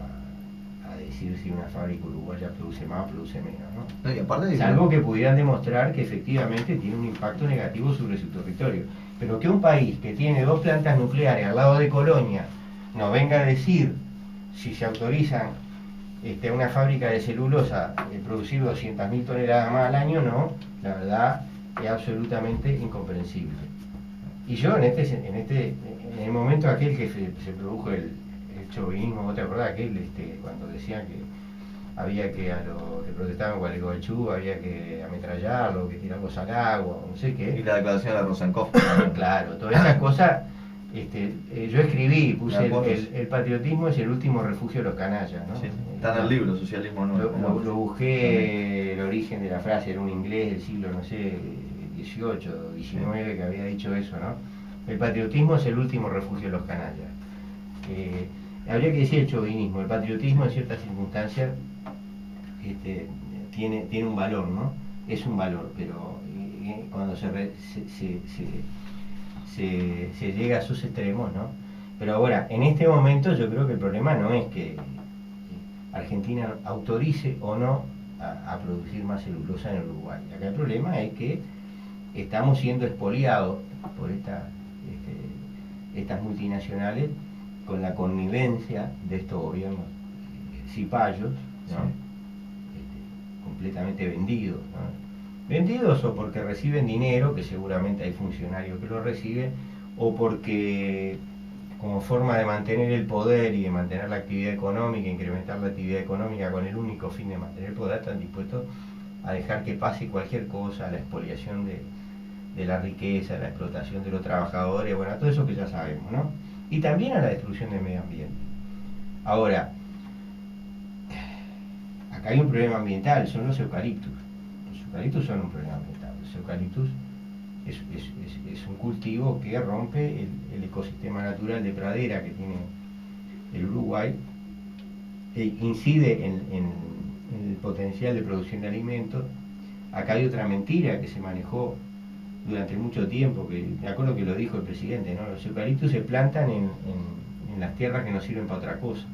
[SPEAKER 5] a decir si una fábrica uruguaya produce más o produce menos, ¿no?
[SPEAKER 7] No, y aparte
[SPEAKER 5] Salvo que pudieran demostrar que efectivamente tiene un impacto negativo sobre su territorio. Pero que un país que tiene 2 plantas nucleares al lado de Colonia nos venga a decir si se autorizan una fábrica de celulosa producir 200.000 toneladas más al año, no, la verdad es absolutamente incomprensible. Y yo en el momento aquel que se produjo el chauvinismo, ¿vos te acordás aquel cuando decían que había que a los que protestaban con el Gualeguaychú había que ametrallarlo, que tirarlos al agua, no sé qué?
[SPEAKER 7] Y la declaración de Rosenkopf.
[SPEAKER 5] Claro, todas esas cosas. Yo escribí, puse el patriotismo es el último refugio de los canallas, ¿no?
[SPEAKER 7] Sí, está en el libro, Socialismo Nuevo.
[SPEAKER 5] Lo busqué, el origen de la frase, era un inglés del siglo, no sé, XVIII, XIX, que había dicho eso, ¿no? El patriotismo es el último refugio de los canallas. Habría que decir el chauvinismo. El patriotismo en ciertas circunstancias tiene un valor, ¿no? Es un valor, pero cuando se llega a sus extremos, ¿no? Pero ahora, en este momento yo creo que el problema no es que Argentina autorice o no a producir más celulosa en Uruguay. Acá el problema es que estamos siendo expoliados por estas multinacionales con la connivencia de estos gobiernos cipayos, ¿no? Completamente vendidos, ¿no? Vendidos o porque reciben dinero, que seguramente hay funcionarios que lo reciben, o porque como forma de mantener el poder y de mantener la actividad económica, incrementar la actividad económica con el único fin de mantener el poder, están dispuestos a dejar que pase cualquier cosa, a la expoliación de la riqueza, a la explotación de los trabajadores, bueno, a todo eso que ya sabemos, ¿no? Y también a la destrucción del medio ambiente. Ahora, acá hay un problema ambiental, son los eucaliptus. Los eucaliptus son un problema ambiental. Los eucaliptus es un cultivo que rompe el ecosistema natural de pradera que tiene el Uruguay, incide en el potencial de producción de alimentos. Acá hay otra mentira que se manejó durante mucho tiempo, que me acuerdo que lo dijo el presidente, ¿no? Los eucaliptus se plantan en las tierras que no sirven para otra cosa.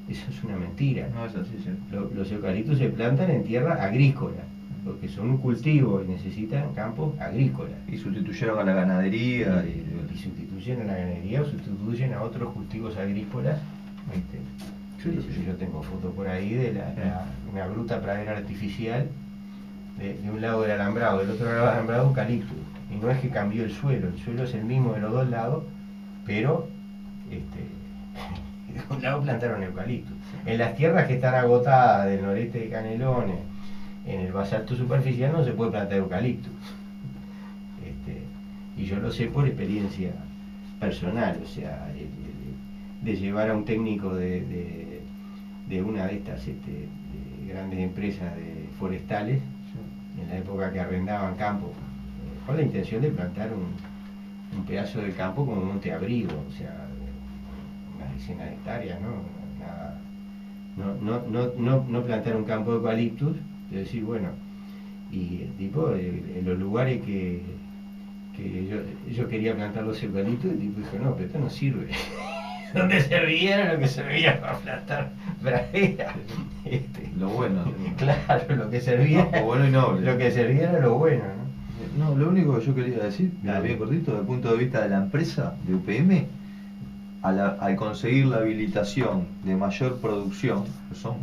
[SPEAKER 5] Eso es una mentira.
[SPEAKER 7] No, es así, sí.
[SPEAKER 5] Los eucaliptus se plantan en tierra agrícola, porque son un cultivo y necesitan campos agrícolas.
[SPEAKER 7] Y sustituyeron a la ganadería.
[SPEAKER 5] Y sustituyen a la ganadería o sustituyen a otros cultivos agrícolas. Sí. Yo tengo fotos por ahí de una bruta pradera artificial de un lado del alambrado, del otro lado del alambrado eucaliptus. Y no es que cambió el suelo es el mismo de los dos lados, pero de un lado plantaron eucaliptus. En las tierras que están agotadas del noreste de Canelones, en el basalto superficial, no se puede plantar eucaliptus. Y yo lo sé por experiencia personal, o sea, de llevar a un técnico de una de estas grandes empresas forestales, en la época que arrendaban campo, con la intención de plantar un pedazo de campo como un monte abrigo, o sea, unas decenas de hectáreas, no plantar un campo de eucaliptus, es decir, bueno, y el tipo, en los lugares que que yo quería plantar los eucaliptos y el tipo dijo, no, pero esto no sirve. Donde servía era lo que servía para plantar pradera.
[SPEAKER 7] Lo bueno.
[SPEAKER 5] Claro, lo que servía.
[SPEAKER 7] Lo bueno y noble.
[SPEAKER 5] Lo que servía era lo bueno, ¿no?
[SPEAKER 7] No, lo único que yo quería decir, bien cortito, desde el punto de vista de la empresa, de UPM, al conseguir la habilitación de mayor producción, que son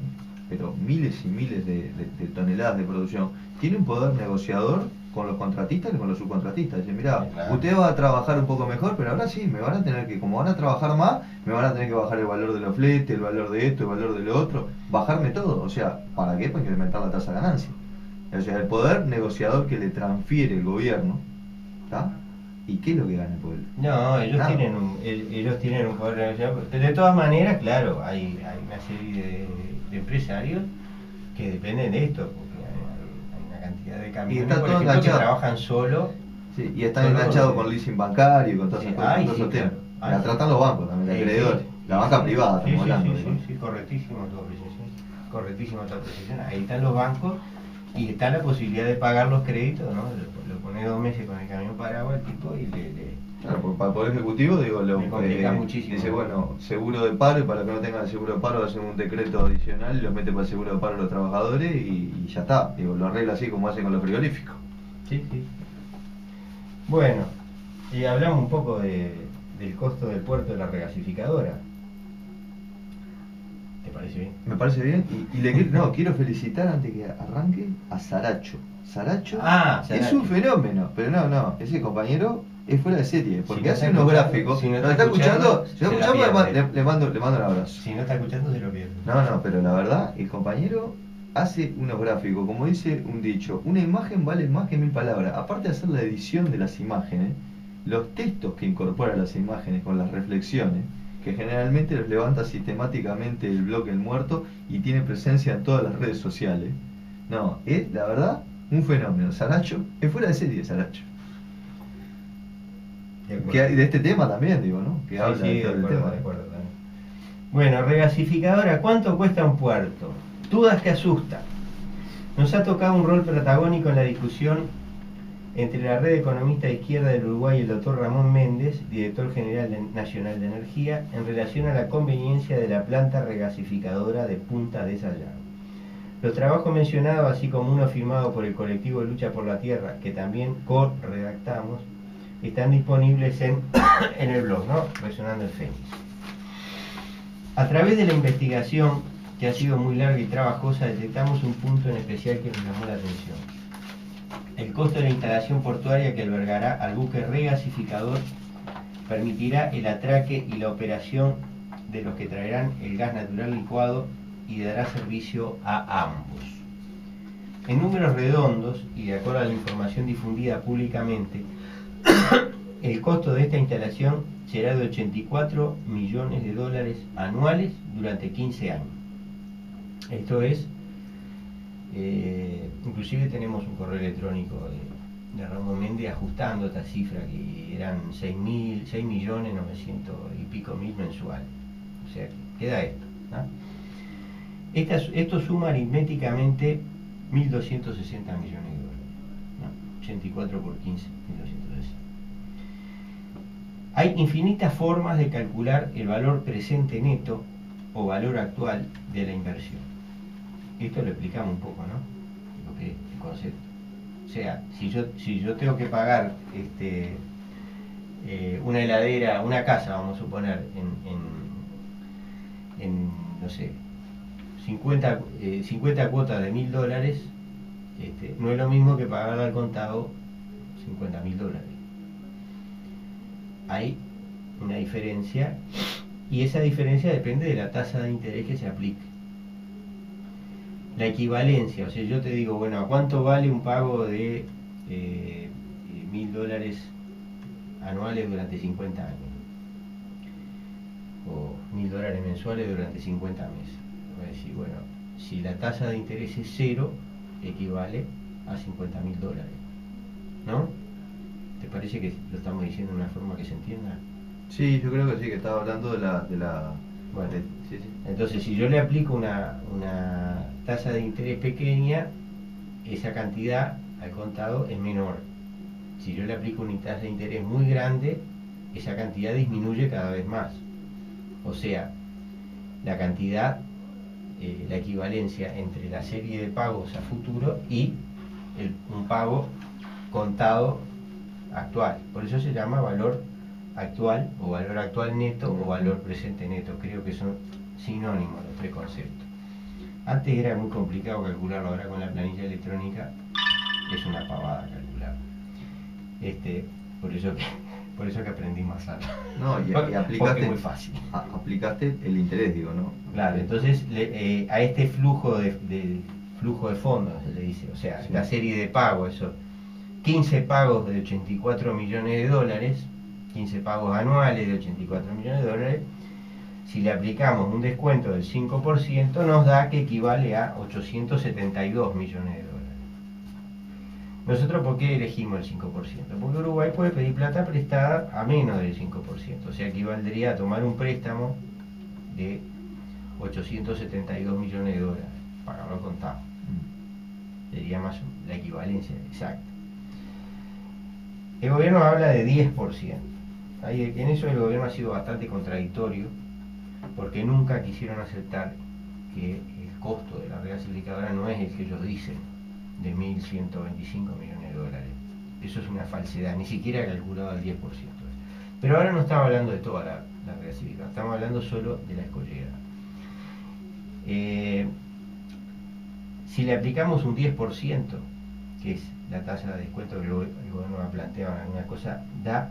[SPEAKER 7] pero miles y miles de toneladas de producción, tiene un poder negociador con los contratistas y con los subcontratistas. Dice, mira,
[SPEAKER 5] claro,
[SPEAKER 7] usted va a trabajar un poco mejor, pero ahora sí, me van a tener que, como van a trabajar más, me van a tener que bajar el valor de los fletes, el valor de esto, el valor de lo otro, bajarme todo. O sea, ¿para qué? Para incrementar la tasa de ganancia. O sea, el poder negociador que le transfiere el gobierno, ¿está? ¿Y qué es lo que gana el pueblo?
[SPEAKER 5] No, ellos
[SPEAKER 7] Nada.
[SPEAKER 5] ellos tienen un poder negociador. De todas maneras, claro, hay una serie de empresarios que dependen de esto, porque hay una cantidad de camiones,
[SPEAKER 7] está
[SPEAKER 5] por
[SPEAKER 7] todo
[SPEAKER 5] ejemplo, que
[SPEAKER 7] enganchado.
[SPEAKER 5] trabajan solo.
[SPEAKER 7] Sí, y están
[SPEAKER 5] Solo
[SPEAKER 7] enganchados
[SPEAKER 5] de-
[SPEAKER 7] con leasing bancario y con todas esas
[SPEAKER 5] Sí,
[SPEAKER 7] cosas,
[SPEAKER 5] ay,
[SPEAKER 7] con todos
[SPEAKER 5] sí,
[SPEAKER 7] esos temas.
[SPEAKER 5] claro. Ay,
[SPEAKER 7] La
[SPEAKER 5] sí.
[SPEAKER 7] tratan los bancos también, los
[SPEAKER 5] Sí,
[SPEAKER 7] acreedores.
[SPEAKER 5] sí,
[SPEAKER 7] La
[SPEAKER 5] sí,
[SPEAKER 7] banca
[SPEAKER 5] sí,
[SPEAKER 7] privada,
[SPEAKER 5] sí,
[SPEAKER 7] estamos hablando.
[SPEAKER 5] sí,
[SPEAKER 7] digo.
[SPEAKER 5] sí, correctísimo tu apreciación. Correctísimo tu apreciación. Ahí están los bancos y está la posibilidad de pagar los créditos, ¿no? Lo pones 2 meses con el camión parado al tipo y le
[SPEAKER 7] Claro, porque para el Poder Ejecutivo, digo,
[SPEAKER 5] Me complica muchísimo.
[SPEAKER 7] dice, bueno, seguro de paro, y para los que no tengan el seguro de paro, hacen un decreto adicional y los mete para el seguro de paro a los trabajadores y ya está. Digo, lo arregla así como hacen con los frigoríficos.
[SPEAKER 5] Sí, sí. Bueno, y hablamos un poco del costo del puerto de la regasificadora. ¿Te parece bien?
[SPEAKER 7] Me parece bien. Quiero felicitar antes que arranque a Saracho. Saracho es
[SPEAKER 5] Saracho.
[SPEAKER 7] un fenómeno, pero no, ese compañero es fuera de serie, porque
[SPEAKER 5] Si no
[SPEAKER 7] hace
[SPEAKER 5] está
[SPEAKER 7] unos
[SPEAKER 5] escuchando,
[SPEAKER 7] gráficos.
[SPEAKER 5] si no
[SPEAKER 7] ¿No
[SPEAKER 5] está
[SPEAKER 7] está escuchando?
[SPEAKER 5] escuchando,
[SPEAKER 7] Si no
[SPEAKER 5] se
[SPEAKER 7] está
[SPEAKER 5] la
[SPEAKER 7] escuchando,
[SPEAKER 5] pierde.
[SPEAKER 7] le mando un abrazo.
[SPEAKER 5] Si no está escuchando, se lo pierde.
[SPEAKER 7] No, pero la verdad, el compañero hace unos gráficos, como dice un dicho, una imagen vale más que 1000 palabras. Aparte de hacer la edición de las imágenes, los textos que incorpora las imágenes con las reflexiones, que generalmente los levanta sistemáticamente el blog El Muerto y tiene presencia en todas las redes sociales. No, es la verdad un fenómeno. Saracho, es fuera de serie Saracho.
[SPEAKER 5] De acuerdo.
[SPEAKER 7] Que hay de este tema también, digo, ¿no? Que
[SPEAKER 5] Sí,
[SPEAKER 7] habla
[SPEAKER 5] sí,
[SPEAKER 7] de
[SPEAKER 5] de
[SPEAKER 7] todo el
[SPEAKER 5] acuerdo,
[SPEAKER 7] tema.
[SPEAKER 5] de acuerdo, también. Bueno, regasificadora, ¿cuánto cuesta un puerto? Dudas que asustan. Nos ha tocado un rol protagónico en la discusión entre la red economista de izquierda del Uruguay y el doctor Ramón Méndez, director general nacional de Energía, en relación a la conveniencia de la planta regasificadora de Punta de Sayago. Los trabajos mencionados, así como uno firmado por el colectivo de Lucha por la Tierra, que también co-redactamos, están disponibles en el blog, ¿no? Resonando el Fénix. A través de la investigación, que ha sido muy larga y trabajosa, detectamos un punto en especial que nos llamó la atención. El costo de la instalación portuaria que albergará al buque regasificador permitirá el atraque y la operación de los que traerán el gas natural licuado y dará servicio a ambos. En números redondos, y de acuerdo a la información difundida públicamente, el costo de esta instalación será de 84 millones de dólares anuales durante 15 años. Esto es, inclusive tenemos un correo electrónico de Ramón Méndez ajustando esta cifra, que eran 6.900.000 y pico mensuales. O sea, queda esto, ¿no? Esto suma aritméticamente 1.260 millones de dólares, ¿no? 84 por 15, 1.260. Hay infinitas formas de calcular el valor presente neto o valor actual de la inversión. Esto lo explicamos un poco, ¿no? Lo que es el concepto. O sea, si yo tengo que pagar una heladera, una casa, vamos a suponer, no sé, 50 cuotas de $1.000, no es lo mismo que pagar al contado $50.000. Hay una diferencia, y esa diferencia depende de la tasa de interés que se aplique. La equivalencia, o sea, yo te digo, bueno, ¿a cuánto vale un pago de $1.000 anuales durante 50 años? O $1.000 mensuales durante 50 meses. Voy a decir, bueno, si la tasa de interés es 0, equivale a $50.000, ¿no? ¿Te parece que lo estamos diciendo de una forma que se entienda?
[SPEAKER 7] Sí, yo creo que sí, que estaba hablando de la
[SPEAKER 5] Bueno,
[SPEAKER 7] sí.
[SPEAKER 5] entonces si yo le aplico una tasa de interés pequeña, esa cantidad al contado es menor. Si yo le aplico una tasa de interés muy grande, esa cantidad disminuye cada vez más. O sea, la cantidad, la equivalencia entre la serie de pagos a futuro y un pago contado actual. Por eso se llama valor actual o valor actual neto o valor presente neto. Creo que son sinónimos los tres conceptos. Antes era muy complicado calcularlo, ahora con la planilla electrónica es una pavada calcular. Por eso que aprendí más algo.
[SPEAKER 7] No, y
[SPEAKER 5] Porque
[SPEAKER 7] aplicaste,
[SPEAKER 5] es muy fácil.
[SPEAKER 7] Aplicaste el interés, digo, ¿no?
[SPEAKER 5] Claro, entonces a este flujo de fondo se le dice, o sea,
[SPEAKER 7] Sí.
[SPEAKER 5] la serie de pagos, esos 15 pagos de 84 millones de dólares, 15 pagos anuales de 84 millones de dólares, si le aplicamos un descuento del 5%, nos da que equivale a 872 millones de dólares. Nosotros, ¿por qué elegimos el 5%? Porque Uruguay puede pedir plata prestada a menos del 5%, o sea, equivaldría a tomar un préstamo de 872 millones de dólares, pagarlo contado. Sería más la equivalencia exacta. El gobierno habla de 10%. En eso el gobierno ha sido bastante contradictorio, porque nunca quisieron aceptar que el costo de la regasificadora no es el que ellos dicen, de 1.125 millones de dólares. Eso es una falsedad, ni siquiera calculado al 10%. Pero ahora no estamos hablando de toda la regasificadora, estamos hablando solo de la escollera. Si le aplicamos un 10%, que es la tasa de descuento que el gobierno ha planteado en alguna cosa, da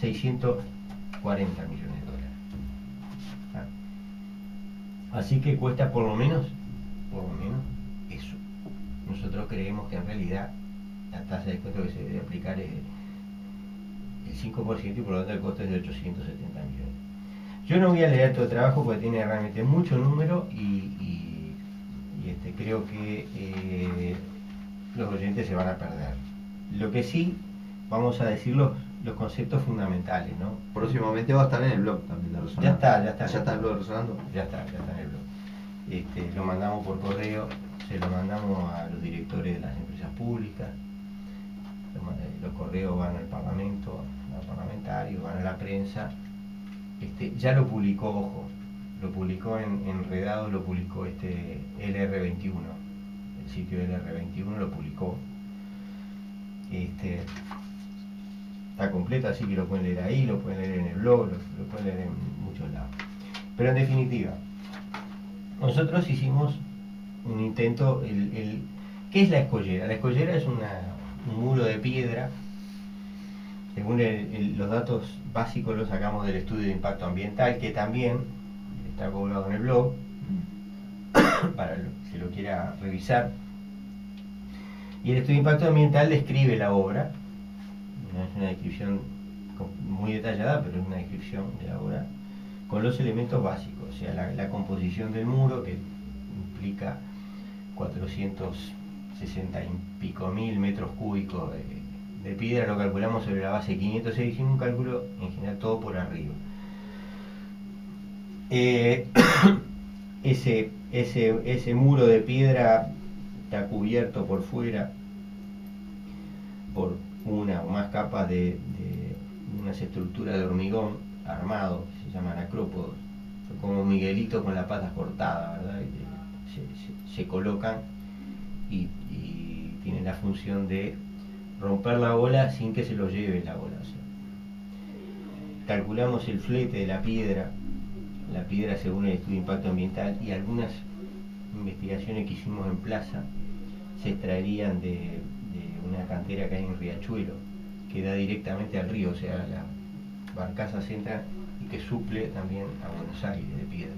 [SPEAKER 5] 640 millones de dólares. Así que cuesta por lo menos eso. Nosotros creemos que en realidad la tasa de descuento que se debe aplicar es el 5% y por lo tanto el costo es de 870 millones. Yo no voy a leer todo el trabajo porque tiene realmente mucho número y creo que los oyentes se van a perder. Lo que sí, vamos a decir los conceptos fundamentales, ¿no?
[SPEAKER 7] Próximamente va a estar en el blog también de Resonando.
[SPEAKER 5] Ya está.
[SPEAKER 7] ¿Ya está el blog Resonando?
[SPEAKER 5] Ya está en el blog. Lo mandamos por correo, se lo mandamos a los directores de las empresas públicas, los correos van al parlamento, a los parlamentarios, van a la prensa. Ya lo publicó, ojo, lo publicó en Enredados, lo publicó LR21, el sitio LR21 lo publicó. Está completo, así que lo pueden leer ahí, lo pueden leer en el blog, lo pueden leer en muchos lados. Pero en definitiva, nosotros hicimos un intento. ¿Qué es la escollera? La escollera es un muro de piedra. Según los datos básicos los sacamos del estudio de impacto ambiental, que también está colgado en el blog, para el que lo quiera revisar. Y el estudio de impacto ambiental describe la obra, no es una descripción muy detallada, pero es una descripción de la obra, con los elementos básicos, o sea, la composición del muro, que implica 460 y pico mil metros cúbicos de piedra, lo calculamos sobre la base de 506, hicimos un cálculo en general todo por arriba. Ese muro de piedra está cubierto por fuera por una o más capas de unas estructuras de hormigón armado, que se llaman acrópodos. Son como Miguelito con las patas cortadas, ¿verdad? Se colocan y tienen la función de romper la bola sin que se lo lleve la bola. O sea, calculamos el flete de la piedra según el estudio de impacto ambiental, y algunas investigaciones que hicimos en Plaza se extraerían de una cantera que hay en Riachuelo, que da directamente al río, o sea, las barcazas entran y que suple también a Buenos Aires de piedra.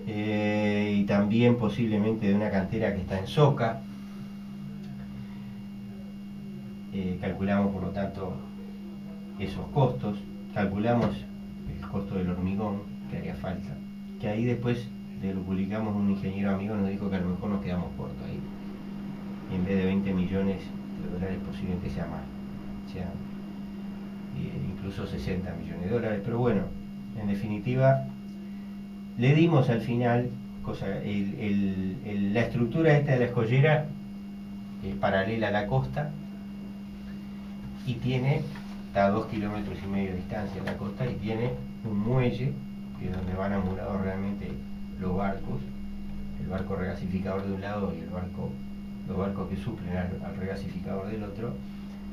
[SPEAKER 5] Y también posiblemente de una cantera que está en Soca. Calculamos por lo tanto esos costos, calculamos el costo del hormigón que haría falta, que ahí después de lo publicamos, un ingeniero amigo nos dijo que a lo mejor nos quedamos cortos ahí, y en vez de 20 millones de dólares posiblemente sea más, sea incluso 60 millones de dólares, pero bueno, en definitiva le dimos al final la estructura esta de la escollera paralela a la costa y está a 2,5 kilómetros de distancia de la costa y tiene un muelle que es donde van amurados realmente los barcos, el barco regasificador de un lado y los barcos que suplen al regasificador del otro.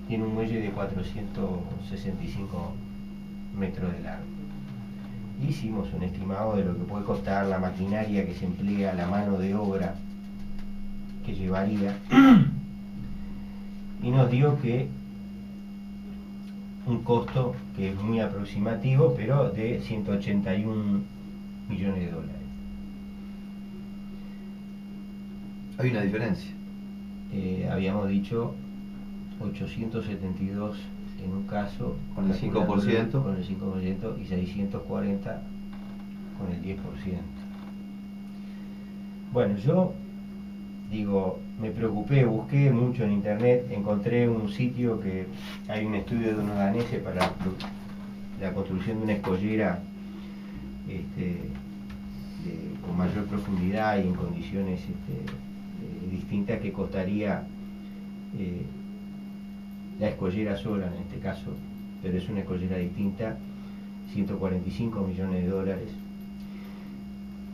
[SPEAKER 5] Tiene un muelle de 465 metros de largo. Hicimos un estimado de lo que puede costar la maquinaria que se emplea, la mano de obra que llevaría, y nos dio que un costo que es muy aproximativo, pero de 181 millones de dólares.
[SPEAKER 7] Hay una diferencia.
[SPEAKER 5] Habíamos dicho 872 en un caso
[SPEAKER 7] con el 5%,
[SPEAKER 5] con el 5% y 640 con el 10%. Bueno, yo digo, me preocupé, busqué mucho en internet, encontré un sitio que hay un estudio de unos daneses para la construcción de una escollera con mayor profundidad y en condiciones distintas, que costaría la escollera sola en este caso, pero es una escollera distinta, 145 millones de dólares.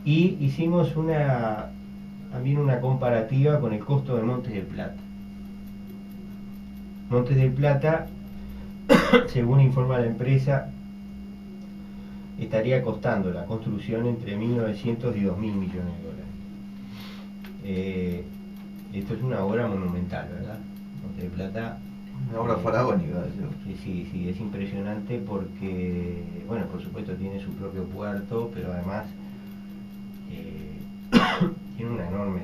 [SPEAKER 5] Y hicimos también una comparativa con el costo de Montes del Plata. Montes del Plata, según informa la empresa, estaría costando la construcción entre 1.900 y 2.000 millones de dólares. Esto es una obra monumental, ¿verdad? Montes del Plata.
[SPEAKER 7] Una obra faraónica.
[SPEAKER 5] Sí, es impresionante porque, bueno, por supuesto tiene su propio puerto, pero además tiene una enorme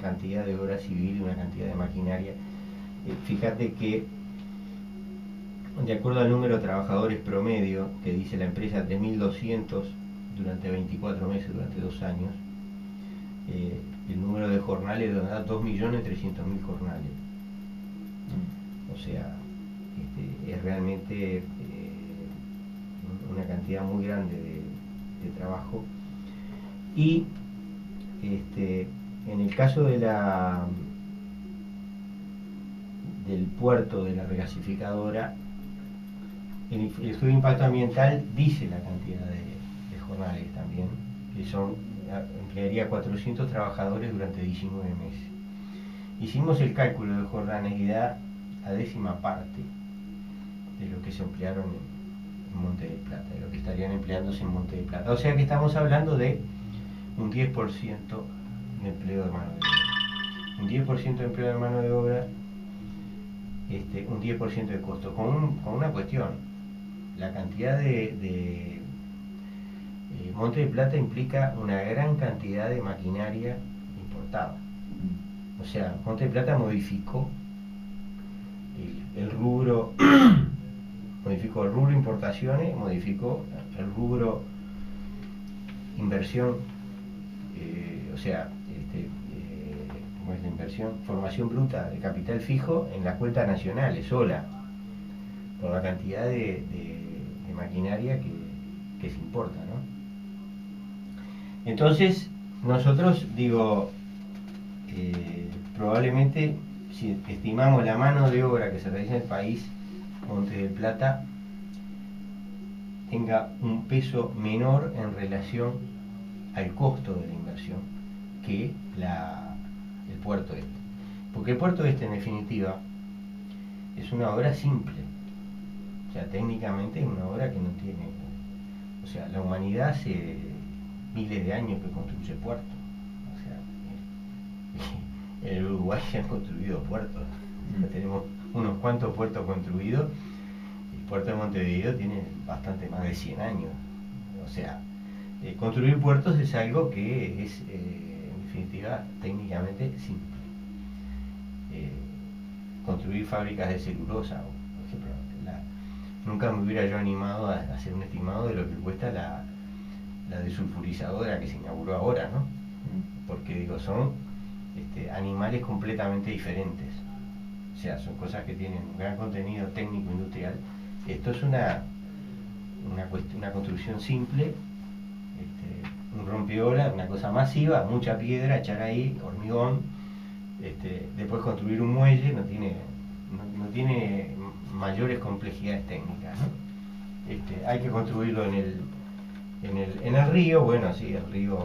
[SPEAKER 5] cantidad de obra civil y una cantidad de maquinaria. Fíjate que, de acuerdo al número de trabajadores promedio que dice la empresa, 3.200 durante 24 meses, durante 2 años, el número de jornales da 2.300.000 jornales. O sea, es realmente una cantidad muy grande de trabajo. Y en el caso del puerto, de la regasificadora, el estudio de impacto ambiental dice la cantidad de jornales también, que emplearía 400 trabajadores durante 19 meses. Hicimos el cálculo de jornales y da la 10ª parte de lo que se emplearon en Montes del Plata, de lo que estarían empleándose en Montes del Plata. O sea que estamos hablando de un 10% de empleo de mano de obra. Un 10% de empleo de mano de obra, un 10% de costo. Con una cuestión, la cantidad de Montes del Plata implica una gran cantidad de maquinaria importada. O sea, Montes del Plata modificó el rubro, modificó el rubro importaciones, modificó el rubro inversión, o sea, ¿cómo es la inversión? Formación bruta de capital fijo en las cuentas nacionales, sola, por la cantidad de maquinaria que se importa, ¿no? Entonces, nosotros, probablemente, si estimamos la mano de obra que se realiza en el país, Montes del Plata tenga un peso menor en relación al costo de la inversión que el puerto este. Porque el puerto este, en definitiva, es una obra simple. O sea, técnicamente es una obra que no tiene... O sea, la humanidad hace miles de años que construye puertos. O sea, en el Uruguay se han construido puertos. Tenemos unos cuantos puertos construidos. El puerto de Montevideo tiene bastante más de 100 años. O sea, construir puertos es algo que es, en definitiva, técnicamente simple. Construir fábricas de celulosa, por ejemplo, nunca me hubiera yo animado a hacer un estimado de lo que cuesta la desulfurizadora que se inauguró ahora, ¿no? Porque son animales completamente diferentes. O sea, son cosas que tienen un gran contenido técnico industrial. Esto es una construcción simple, un rompeolas, una cosa masiva, mucha piedra, echar ahí, hormigón, Después construir un muelle no tiene mayores complejidades técnicas, ¿no? Hay que construirlo en el río. Bueno, sí, el río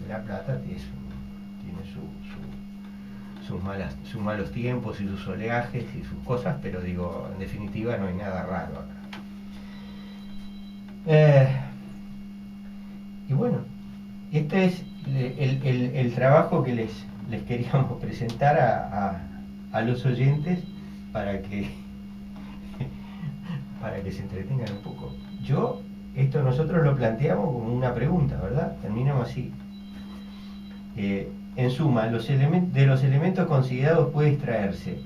[SPEAKER 5] de la Plata tiene sus malos tiempos y sus oleajes y sus cosas, pero digo, en definitiva no hay nada raro acá. Y bueno, este es el trabajo que les queríamos presentar a los oyentes para que se entretengan un poco. Nosotros lo planteamos como una pregunta, ¿verdad? Terminamos así. En suma, de los elementos considerados puede extraerse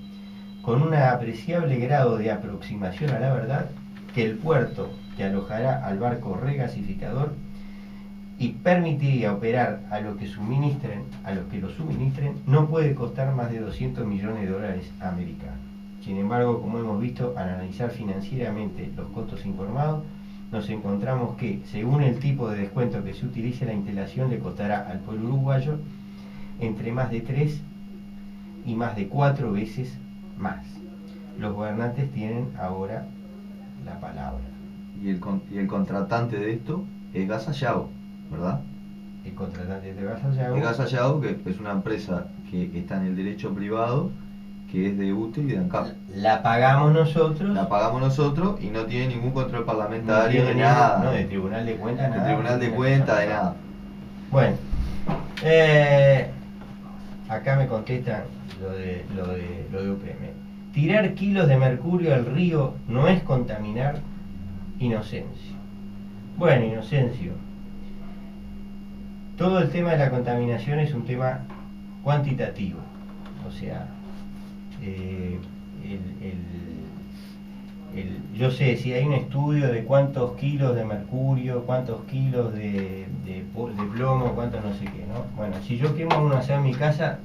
[SPEAKER 5] con un apreciable grado de aproximación a la verdad que el puerto que alojará al barco regasificador y permitiría operar a los que lo suministren no puede costar más de 200 millones de dólares americanos. Sin embargo, como hemos visto, al analizar financieramente los costos informados, nos encontramos que, según el tipo de descuento que se utilice, la instalación le costará al pueblo uruguayo entre más de 3 y más de 4 veces más. Los gobernantes tienen ahora la palabra.
[SPEAKER 7] Y el contratante de esto es Gas Ayau, ¿verdad?
[SPEAKER 5] El contratante de Gas Ayau.
[SPEAKER 7] Es Gas Ayau, que es una empresa que está en el derecho privado, que es de UTE y de ANCAP.
[SPEAKER 5] La pagamos nosotros.
[SPEAKER 7] La pagamos nosotros y no tiene ningún control parlamentario,
[SPEAKER 5] no tiene
[SPEAKER 7] de nada.
[SPEAKER 5] No, de Tribunal de Cuentas, nada.
[SPEAKER 7] De Tribunal de Cuentas, de nada.
[SPEAKER 5] Bueno, acá me contestan lo de UPM. Tirar kilos de mercurio al río no es contaminar. Inocencio. Bueno, Inocencio, todo el tema de la contaminación es un tema cuantitativo. O sea, yo sé, si hay un estudio de cuántos kilos de mercurio, cuántos kilos de plomo, cuántos no sé qué, ¿no? Bueno, si yo quemo una asada en mi casa,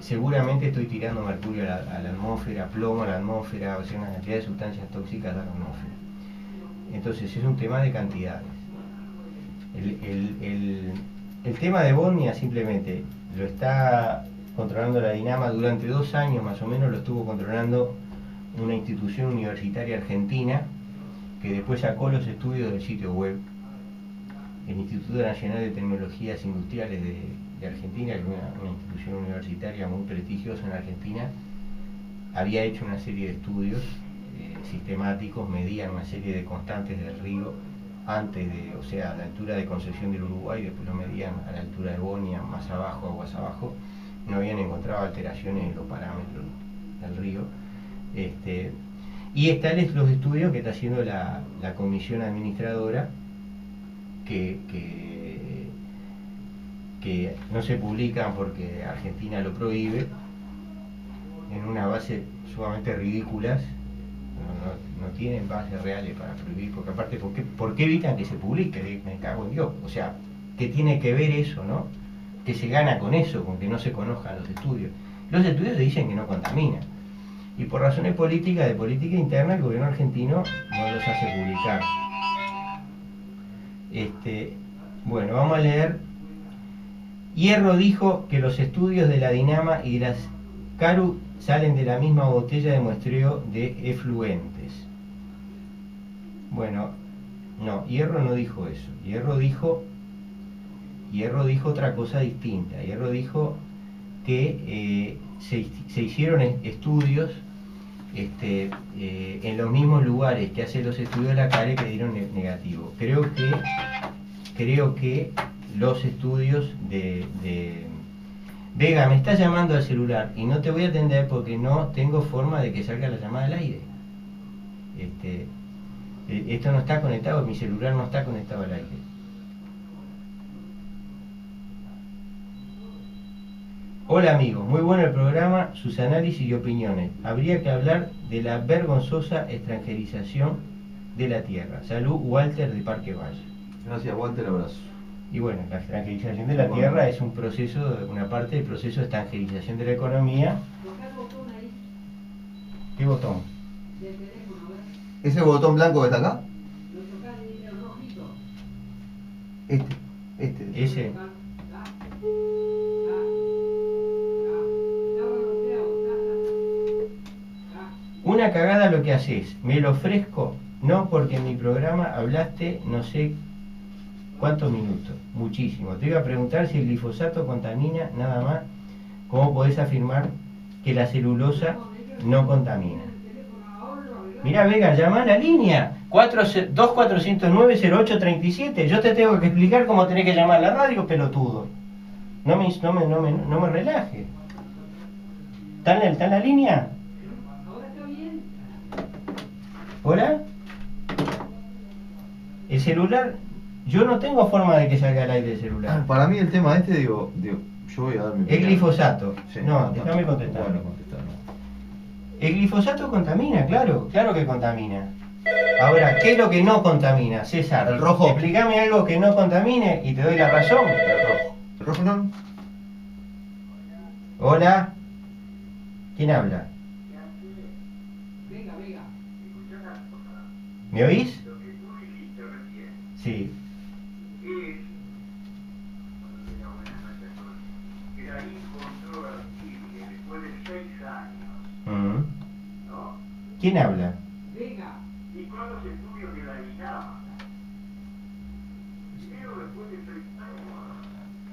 [SPEAKER 5] seguramente estoy tirando mercurio a la atmósfera, plomo a la atmósfera, o sea, una cantidad de sustancias tóxicas a la atmósfera. Entonces es un tema de cantidades. El tema de Bosnia simplemente lo está controlando la Dinama durante 2 años más o menos, lo estuvo controlando una institución universitaria argentina que después sacó los estudios del sitio web. El Instituto Nacional de Tecnologías Industriales de Argentina, que es una institución universitaria muy prestigiosa en Argentina, había hecho una serie de estudios sistemáticos, medían una serie de constantes del río antes o sea, a la altura de Concepción del Uruguay, después lo medían a la altura de Bonia, más abajo, aguas abajo, no habían encontrado alteraciones en los parámetros del río. Y están los estudios que está haciendo la comisión administradora, que no se publican porque Argentina lo prohíbe, en una base sumamente ridículas. No tienen bases reales para prohibir, porque aparte, ¿por qué evitan que se publique? Me cago en Dios. O sea, ¿qué tiene que ver eso, no? ¿Qué se gana con eso, con que no se conozcan los estudios? Los estudios dicen que no contaminan. Y por razones políticas, de política interna, el gobierno argentino no los hace publicar. Bueno, vamos a leer. Hierro dijo que los estudios de la Dinama y de las Caru salen de la misma botella de muestreo de efluentes. Bueno, no, Hierro no dijo eso. Hierro dijo otra cosa distinta. Hierro dijo que se hicieron estudios en los mismos lugares que hacen los estudios de la CARE, que dieron negativo. Creo que los estudios de Vega, me estás llamando al celular y no te voy a atender porque no tengo forma de que salga la llamada al aire. Esto no está conectado, mi celular no está conectado al aire. Hola amigos, muy bueno el programa, sus análisis y opiniones. Habría que hablar de la vergonzosa extranjerización de la tierra. Salud, Walter de Parque Valle.
[SPEAKER 7] Gracias, Walter, abrazo.
[SPEAKER 5] Y bueno, la extranjerización de la tierra es una parte del proceso de extranjerización de la economía. ¿Qué botón?
[SPEAKER 7] ¿Ese botón blanco que está acá? Este.
[SPEAKER 5] Ese. una cagada lo que haces. Me lo ofrezco, no porque en mi programa hablaste no sé cuántos minutos, muchísimo. Te iba a preguntar si el glifosato contamina, nada más. ¿Cómo podés afirmar que la celulosa no contamina? Mirá, Vega, llama a la línea 2409-0837. Yo te tengo que explicar cómo tenés que llamar a la radio, pelotudo. No me relaje. ¿Está en la línea? ¿Hola? El celular, yo no tengo forma de que salga al aire el celular.
[SPEAKER 7] Para mí el tema este, digo, yo voy a dar mi
[SPEAKER 5] El
[SPEAKER 7] opinión.
[SPEAKER 5] glifosato.
[SPEAKER 7] Sí,
[SPEAKER 5] No, déjame contestar.
[SPEAKER 7] Bueno, contestar, no.
[SPEAKER 5] El glifosato contamina, claro que contamina. Ahora, ¿qué es lo que no contamina, César?
[SPEAKER 7] El rojo.
[SPEAKER 5] Explícame algo que no contamine y te doy la razón.
[SPEAKER 7] El rojo. ¿El rojo no?
[SPEAKER 5] Hola. ¿Quién habla? ¿Me oís? Sí. ¿Quién habla?
[SPEAKER 1] ¿Y cuántos estudios de la INAMA? Primero, después de 6 años,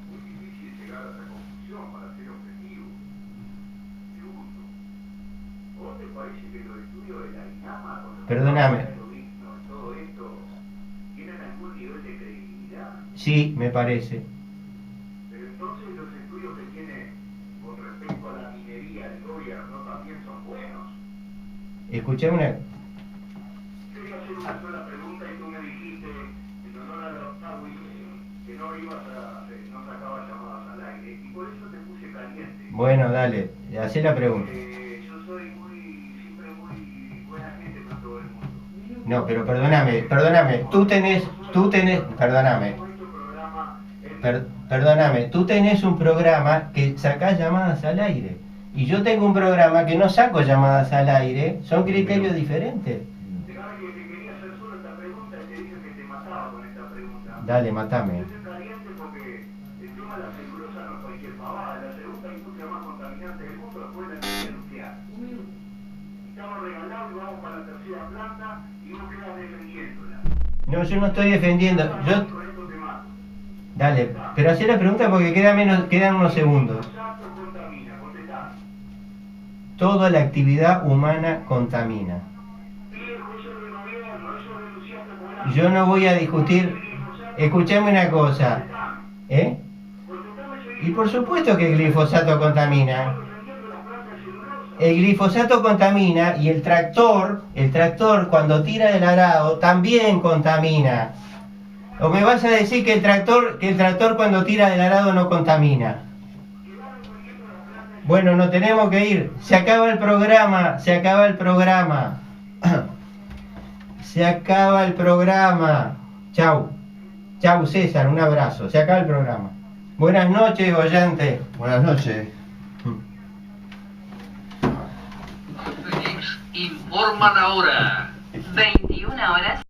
[SPEAKER 1] muy difícil llegar a esa conclusión para ser objetivo. Segundo, ¿vos te parece que los estudios de la INAMA,
[SPEAKER 5] Perdóname.
[SPEAKER 1] todo esto, tienen algún nivel de credibilidad?
[SPEAKER 5] Sí, me parece.
[SPEAKER 1] Pero entonces los estudios que tiene con respecto a la minería del gobierno también son buenos.
[SPEAKER 5] Escuchame una...
[SPEAKER 1] Quería hacer una sola pregunta y tú me dijiste, en honor a los Tawis, que no sacaba llamadas al aire, y por eso te puse caliente.
[SPEAKER 5] Bueno, dale, hacé la pregunta.
[SPEAKER 1] Yo soy siempre muy buena gente con todo el mundo.
[SPEAKER 5] No, pero perdóname, perdóname, tú tenés un programa que sacás llamadas al aire. Y yo tengo un programa que no saco llamadas al aire, son criterios diferentes.
[SPEAKER 1] Déjame que te quería hacer solo esta pregunta y te dije que te mataba con esta pregunta.
[SPEAKER 5] Dale, matame.
[SPEAKER 1] Yo estoy caliente porque el tema de la celulosa no es cualquier pavada, la segunda industria más contaminante del mundo después de la industria nuclear. Estamos regalados y vamos para la tercera planta y vos quedas defendiéndola.
[SPEAKER 5] No, yo no estoy defendiendo.
[SPEAKER 1] Con esto te mato.
[SPEAKER 5] Dale, pero hacé la pregunta porque quedan unos segundos.
[SPEAKER 1] Glifosato contamina, contestá.
[SPEAKER 5] Toda la actividad humana contamina.
[SPEAKER 1] Viejo, eso de gobierno, eso de Lucía Popolán.
[SPEAKER 5] Yo no voy a discutir. Escuchame una cosa. ¿Eh? Y por supuesto que el glifosato contamina. El glifosato contamina y el tractor cuando tira del arado también contamina. ¿O me vas a decir que el tractor cuando tira del arado no contamina? Bueno, nos tenemos que ir. Se acaba el programa. Se acaba el programa. Chau. Chau, César, un abrazo. Se acaba el programa. Buenas noches, oyentes.
[SPEAKER 7] Buenas noches.
[SPEAKER 3] Félix, informa la hora.
[SPEAKER 2] 21 horas.